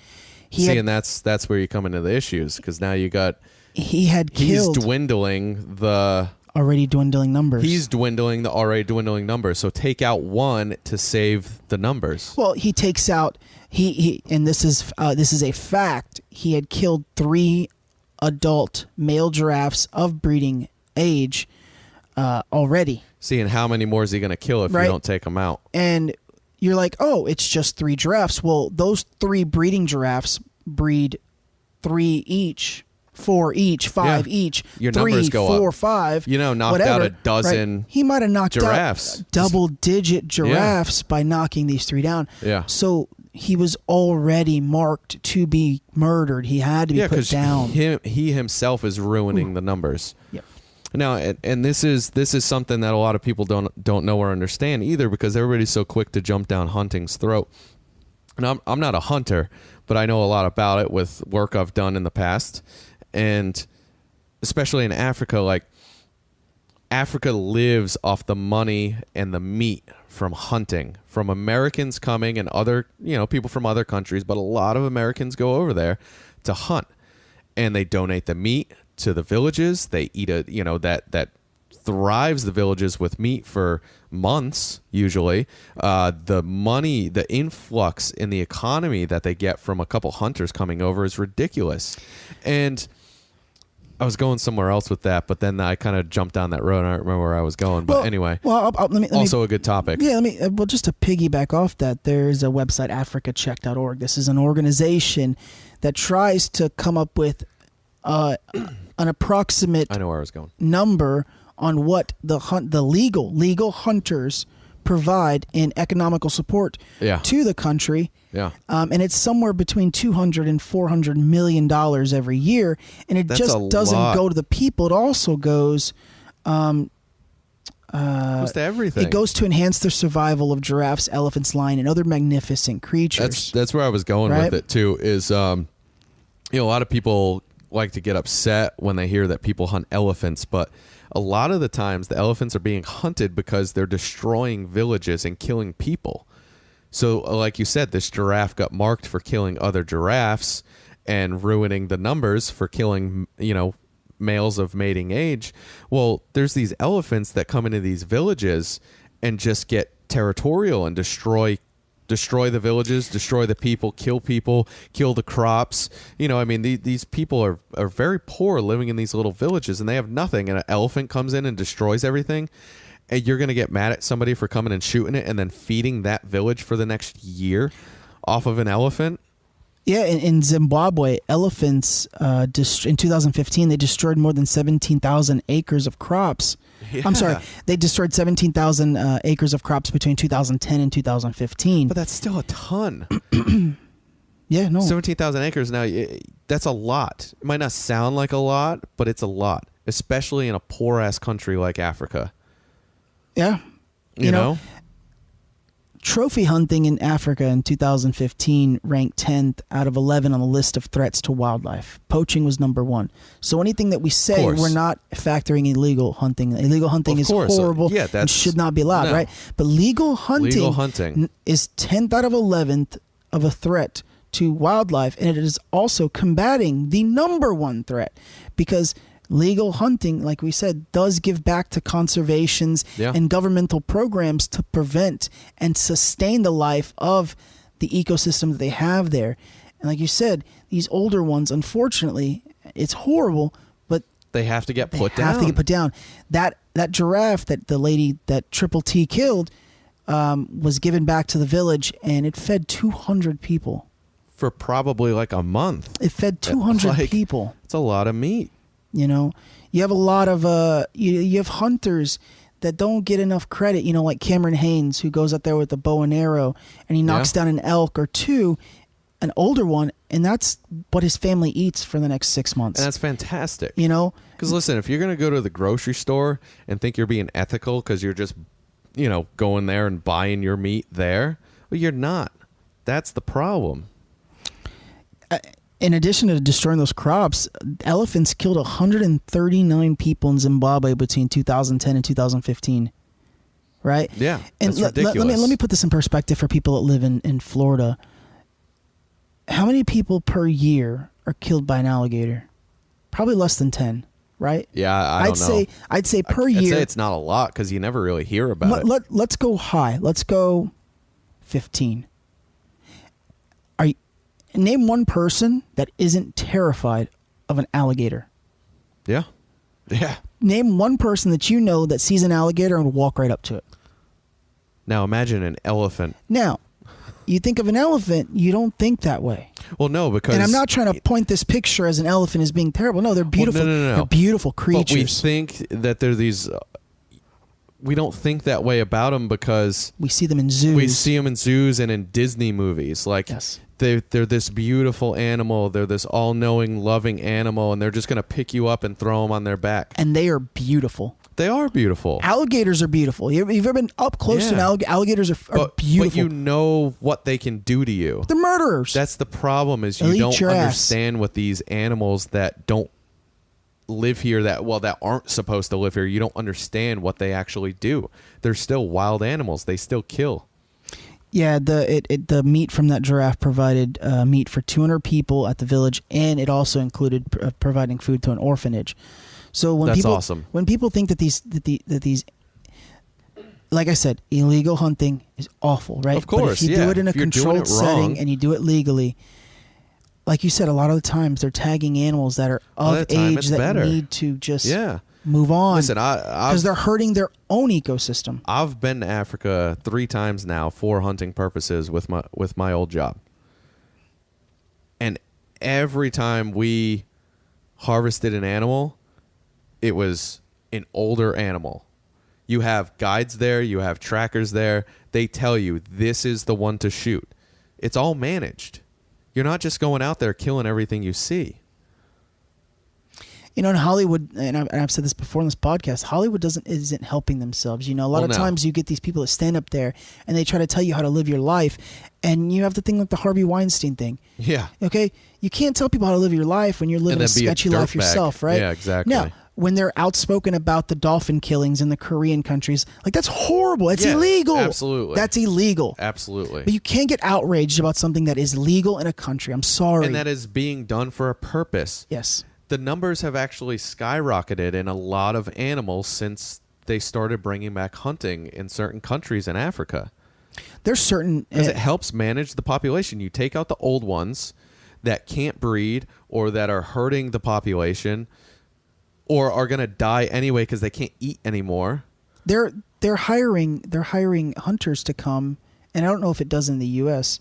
And that's where you come into the issues, because now you got he's dwindling the already dwindling numbers. He's dwindling the already dwindling numbers. So take out one to save the numbers. Well, he takes out he and this is a fact. He had killed 3 adult male giraffes of breeding age already. See, and how many more is he going to kill if you don't take them out? And you're like, oh, it's just 3 giraffes. Well, those 3 breeding giraffes breed 3 each, 4 each, 5 each. Your 3, numbers go 4, up. 5. Knocked whatever, out a dozen. Right? He might have knocked giraffes. out double-digit giraffes by knocking these 3 down. Yeah. So he was already marked to be murdered. He had to be put down. He himself is ruining the numbers. Yep. Now, and this is something that a lot of people don't know or understand either, because everybody's so quick to jump down hunting's throat. And I'm not a hunter, but I know a lot about it with work I've done in the past, and especially in Africa. Like, Africa lives off the money and the meat from hunting, from Americans coming and other people from other countries, but a lot of Americans go over there to hunt, and they donate the meat to the villages. They eat that thrives the villages with meat for months usually. The money, the influx in the economy that they get from a couple hunters coming over is ridiculous. And I was going somewhere else with that, but then I kind of jumped down that road and I don't remember where I was going. But anyway, let me also a good topic. Yeah, just to piggyback off that, there's a website, africacheck.org. This is an organization that tries to come up with an approximate I know where I was going. number on what the legal hunters provide in economical support to the country. Yeah. And it's somewhere between $200 and $400 million every year, and it just doesn't go to the people. It also goes to everything. It goes to enhance the survival of giraffes, elephants, lion, and other magnificent creatures. That's where I was going with it too. Is a lot of people like to get upset when they hear that people hunt elephants, but a lot of the times the elephants are being hunted because they're destroying villages and killing people. So like you said, this giraffe got marked for killing other giraffes and ruining the numbers for killing, males of mating age. Well, there's these elephants that come into these villages and just get territorial and destroy the villages, destroy the people, kill the crops. These people are very poor living in these little villages, and they have nothing, and an elephant comes in and destroys everything, and you're going to get mad at somebody for coming and shooting it and then feeding that village for the next year off of an elephant. Yeah, in Zimbabwe, elephants, in 2015, they destroyed more than 17,000 acres of crops. Yeah. I'm sorry, they destroyed 17,000 acres of crops between 2010 and 2015. But that's still a ton. Yeah, no. 17,000 acres now, that's a lot. It might not sound like a lot, but it's a lot, especially in a poor-ass country like Africa. Yeah. You know? Trophy hunting in Africa in 2015 ranked 10th out of 11 on the list of threats to wildlife. Poaching was number 1. So anything that we say, we're not factoring illegal hunting. Illegal hunting is horrible and should not be allowed, right? But legal hunting is 10th out of 11th of a threat to wildlife, and it is also combating the number 1 threat, because legal hunting, like we said, does give back to conservations and governmental programs to prevent and sustain the life of the ecosystem that they have there. And like you said, these older ones, unfortunately, it's horrible, but they have to get put down. That giraffe that the lady that Triple T killed was given back to the village, and it fed 200 people. For probably like a month. It fed 200 people. It's a lot of meat. You know, you have a lot of you have hunters that don't get enough credit. You know, like Cameron Haynes, who goes out there with a bow and arrow, and he knocks down an elk or two, an older one, and that's what his family eats for the next 6 months. And that's fantastic. You know, because listen, if you're going to go to the grocery store and think you're being ethical because you're just, you know, going there and buying your meat there, well, you're not. That's the problem. In addition to destroying those crops, elephants killed 139 people in Zimbabwe between 2010 and 2015. Right? Yeah, and that's ridiculous. Let me put this in perspective for people that live in Florida. How many people per year are killed by an alligator? Probably less than 10, right? Yeah, I don't know. I'd say per year. I'd say it's not a lot because you never really hear about it. Let's go high. Let's go 15. Name one person that isn't terrified of an alligator. Yeah. Yeah. Name one person that you know that sees an alligator and will walk right up to it. Now imagine an elephant. Now, you think of an elephant, you don't think that way. Well, no, because... And I'm not trying to point this picture as an elephant as being terrible. No, they're beautiful. Well, no. They're beautiful creatures. But we think that they're these... we don't think that way about them because... we see them in zoos. We see them in zoos and in Disney movies. Like... yes. They're this beautiful animal. They're this all-knowing, loving animal, and they're just going to pick you up and throw them on their back. And they are beautiful. They are beautiful. Alligators are beautiful. You've ever been up close to an alligator? Alligators are beautiful. But you know what they can do to you. They're murderers. That's the problem is you don't understand what these animals that don't live here, that aren't supposed to live here, you don't understand what they actually do. They're still wild animals. They still kill. Yeah, the meat from that giraffe provided meat for 200 people at the village, and it also included providing food to an orphanage. So when awesome. When people think that these, like I said, illegal hunting is awful, right? Of course, but if you do it in a controlled setting and you do it legally, like you said, a lot of the times they're tagging animals that are of age that need to just move on. Listen, because they're hurting their own ecosystem. I've been to Africa 3 times now for hunting purposes with my old job, and every time we harvested an animal, it was an older animal. You have guides there, you have trackers there. They tell you this is the one to shoot. It's all managed. You're not just going out there killing everything you see. You know, in Hollywood, and I've said this before in this podcast, Hollywood isn't helping themselves. You know, a lot of times you get these people that stand up there and they try to tell you how to live your life, and you have the thing like the Harvey Weinstein thing. Yeah. Okay? You can't tell people how to live your life when you're living a sketchy life yourself, right? Yeah, exactly. Now, when they're outspoken about the dolphin killings in the Korean countries, like, that's horrible. It's illegal. Absolutely. That's illegal. Absolutely. But you can't get outraged about something that is legal in a country. I'm sorry. And that is being done for a purpose. Yes. The numbers have actually skyrocketed in a lot of animals since they started bringing back hunting in certain countries in Africa. There's certain... because it helps manage the population. You take out the old ones that can't breed or that are hurting the population or are going to die anyway because they can't eat anymore. They're hiring hunters to come, and I don't know if it does in the U.S.,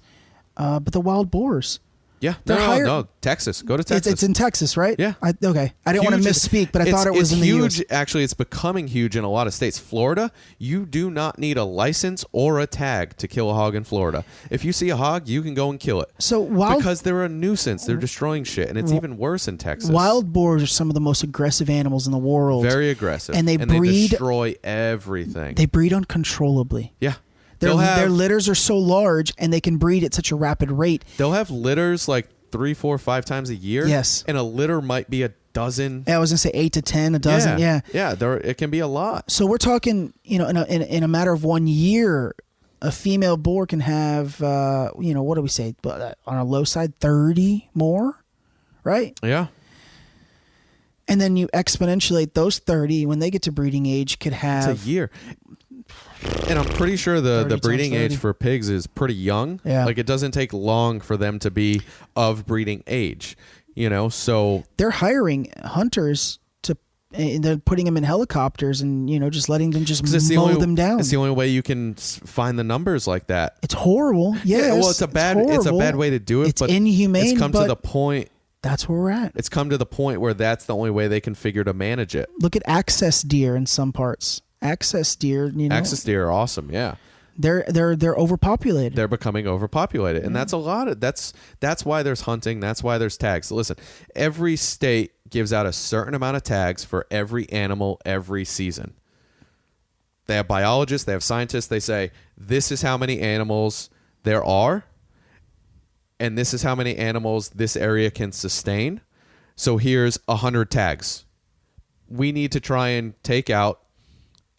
but the wild boars. Yeah, They're no, Texas. Go to Texas. It's in Texas, right? Yeah. Okay. I didn't want to misspeak, but I thought it was in the huge. US. Actually, it's becoming huge in a lot of states. Florida, you do not need a license or a tag to kill a hog in Florida. If you see a hog, you can go and kill it. So because they're a nuisance, they're destroying shit, and it's even worse in Texas. Wild boars are some of the most aggressive animals in the world. Very aggressive, and they they destroy everything. They breed uncontrollably. Yeah. Their litters are so large, and they can breed at such a rapid rate. They'll have litters like 3, 4, 5 times a year. Yes. And a litter might be a dozen. I was going to say 8 to 10, a dozen. Yeah. It can be a lot. So we're talking, in a matter of 1 year, a female boar can have, what do we say? On a low side, 30 more, right? Yeah. And then you exponentiate those 30 when they get to breeding age could have... It's a year. And I'm pretty sure the breeding age for pigs is pretty young. Yeah. Like, it doesn't take long for them to be of breeding age, so... They're hiring hunters and they're putting them in helicopters and, just letting them just mow them down. It's the only way you can find the numbers like that. It's horrible. Yes, well, it's a bad way to do it. It's but inhumane. It's come to the point... That's where we're at. It's come to the point where that's the only way they can figure to manage it. Look at access deer in some parts. Access deer, Access deer are awesome, yeah. They're overpopulated. They're becoming overpopulated, and that's a lot of that's why there's hunting. That's why there's tags. So listen, every state gives out a certain amount of tags for every animal every season. They have biologists, they have scientists. They say this is how many animals there are, and this is how many animals this area can sustain. So here's 100 tags. We need to try and take out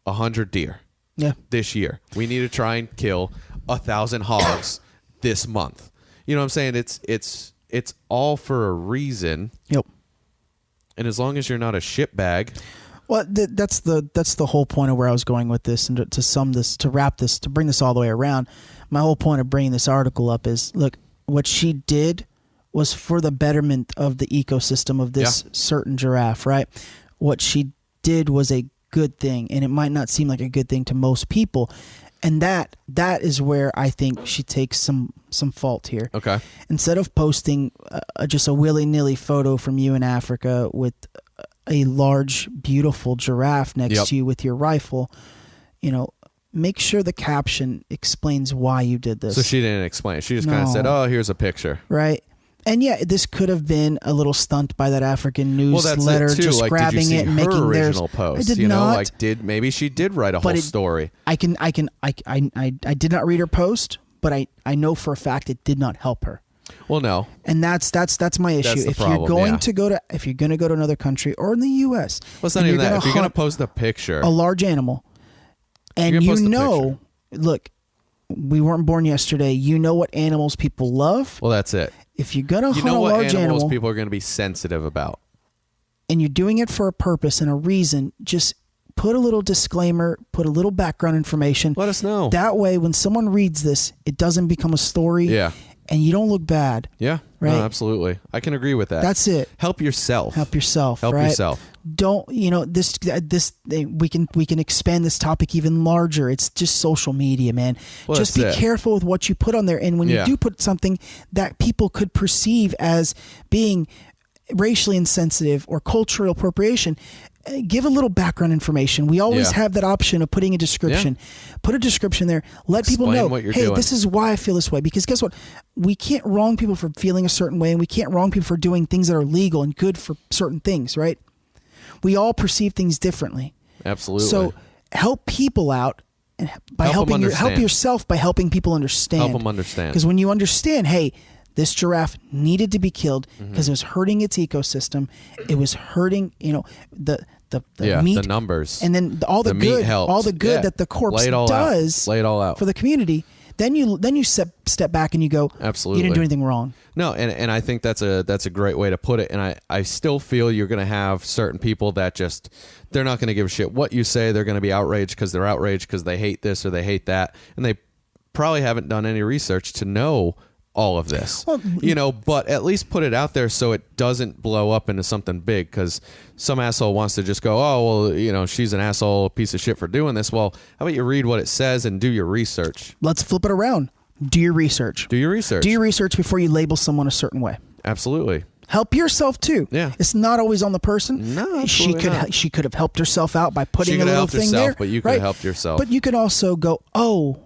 100 deer. Yeah. This year. We need to try and kill 1,000 hogs this month. You know what I'm saying? It's all for a reason. Yep. And as long as you're not a shitbag. Well, that's the whole point of where I was going with this, and to wrap this, to bring this all the way around. My whole point of bringing this article up is, look, what she did was for the betterment of the ecosystem of this certain giraffe, right? What she did was a good thing, and it might not seem like a good thing to most people, and that is where I think she takes some fault here. Okay. Instead of posting just a willy-nilly photo from you in Africa with a large, beautiful giraffe next to you with your rifle, make sure the caption explains why you did this. So she didn't explain it. She just kind of said, "Oh, here's a picture." Right. And yeah, this could have been a little stunt by that African newsletter, just grabbing it and making her theirs. original post. I did not. Maybe she did write a whole story. I did not read her post, but I know for a fact it did not help her. Well, no. And that's my issue. That's the if problem, you're going to go to another country or in the U.S., well, it's not even that. If you're going to post a picture, a large animal, and look, we weren't born yesterday. You know what animals people love. Well, that's it. If you're going to hunt a large animal, people are going to be sensitive about, and you're doing it for a purpose and a reason, just put a little disclaimer, put a little background information. Let us know. That way, when someone reads this, it doesn't become a story. Yeah. And you don't look bad. Yeah. Right. No, absolutely. I can agree with that. That's it. Help yourself. Help yourself. Help right? yourself. Don't this we can expand this topic even larger. It's just social media, man. Well, just be careful with what you put on there, and when you do put something that people could perceive as being racially insensitive or cultural appropriation, give a little background information. We always have that option of putting a description. Put a description there. Let people know, hey, this is why I feel this way. Because guess what? We can't wrong people for feeling a certain way, and we can't wrong people for doing things that are legal and good for certain things, right? We all perceive things differently. Absolutely. So help people out, and by help yourself by helping people understand. Help them understand. Because when you understand, hey, this giraffe needed to be killed because it was hurting its ecosystem. It was hurting, the meat, the numbers, and then all the good, that the corpse does. Lay it all out for the community. Then you step back and you go, absolutely, you didn't do anything wrong. No, and I think that's a great way to put it. And I still feel you're going to have certain people that they're not going to give a shit what you say. They're going to be outraged because they're outraged because they hate this or they hate that, and they probably haven't done any research to know all of this, but at least put it out there so it doesn't blow up into something big, because some asshole wants to just go, oh, well, she's an asshole, piece of shit for doing this. Well, how about you read what it says and do your research? Let's flip it around. Do your research. Do your research. Do your research before you label someone a certain way. Absolutely. Help yourself too. Yeah. It's not always on the person. No, she absolutely could not. she could have helped herself out by putting a little thing herself, there. but you could right? have helped yourself. But you could also go, oh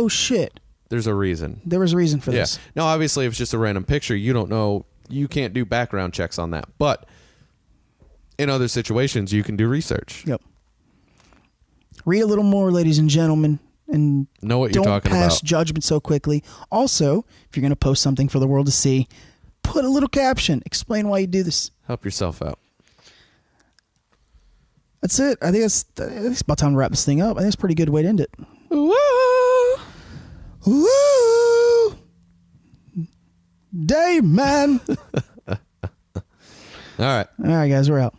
shit. There's a reason. There was a reason for Yeah. this. Now, obviously, if it's just a random picture, you don't know. You can't do background checks on that. But in other situations, you can do research. Yep. Read a little more, ladies and gentlemen, and Know what you're don't talking pass about. judgment so quickly. Also, if you're going to post something for the world to see, put a little caption. Explain why you do this. Help yourself out. That's it. I think it's about time to wrap this thing up. I think it's a pretty good way to end it. Woo! Woo! Day, man. All right. All right, guys, we're out.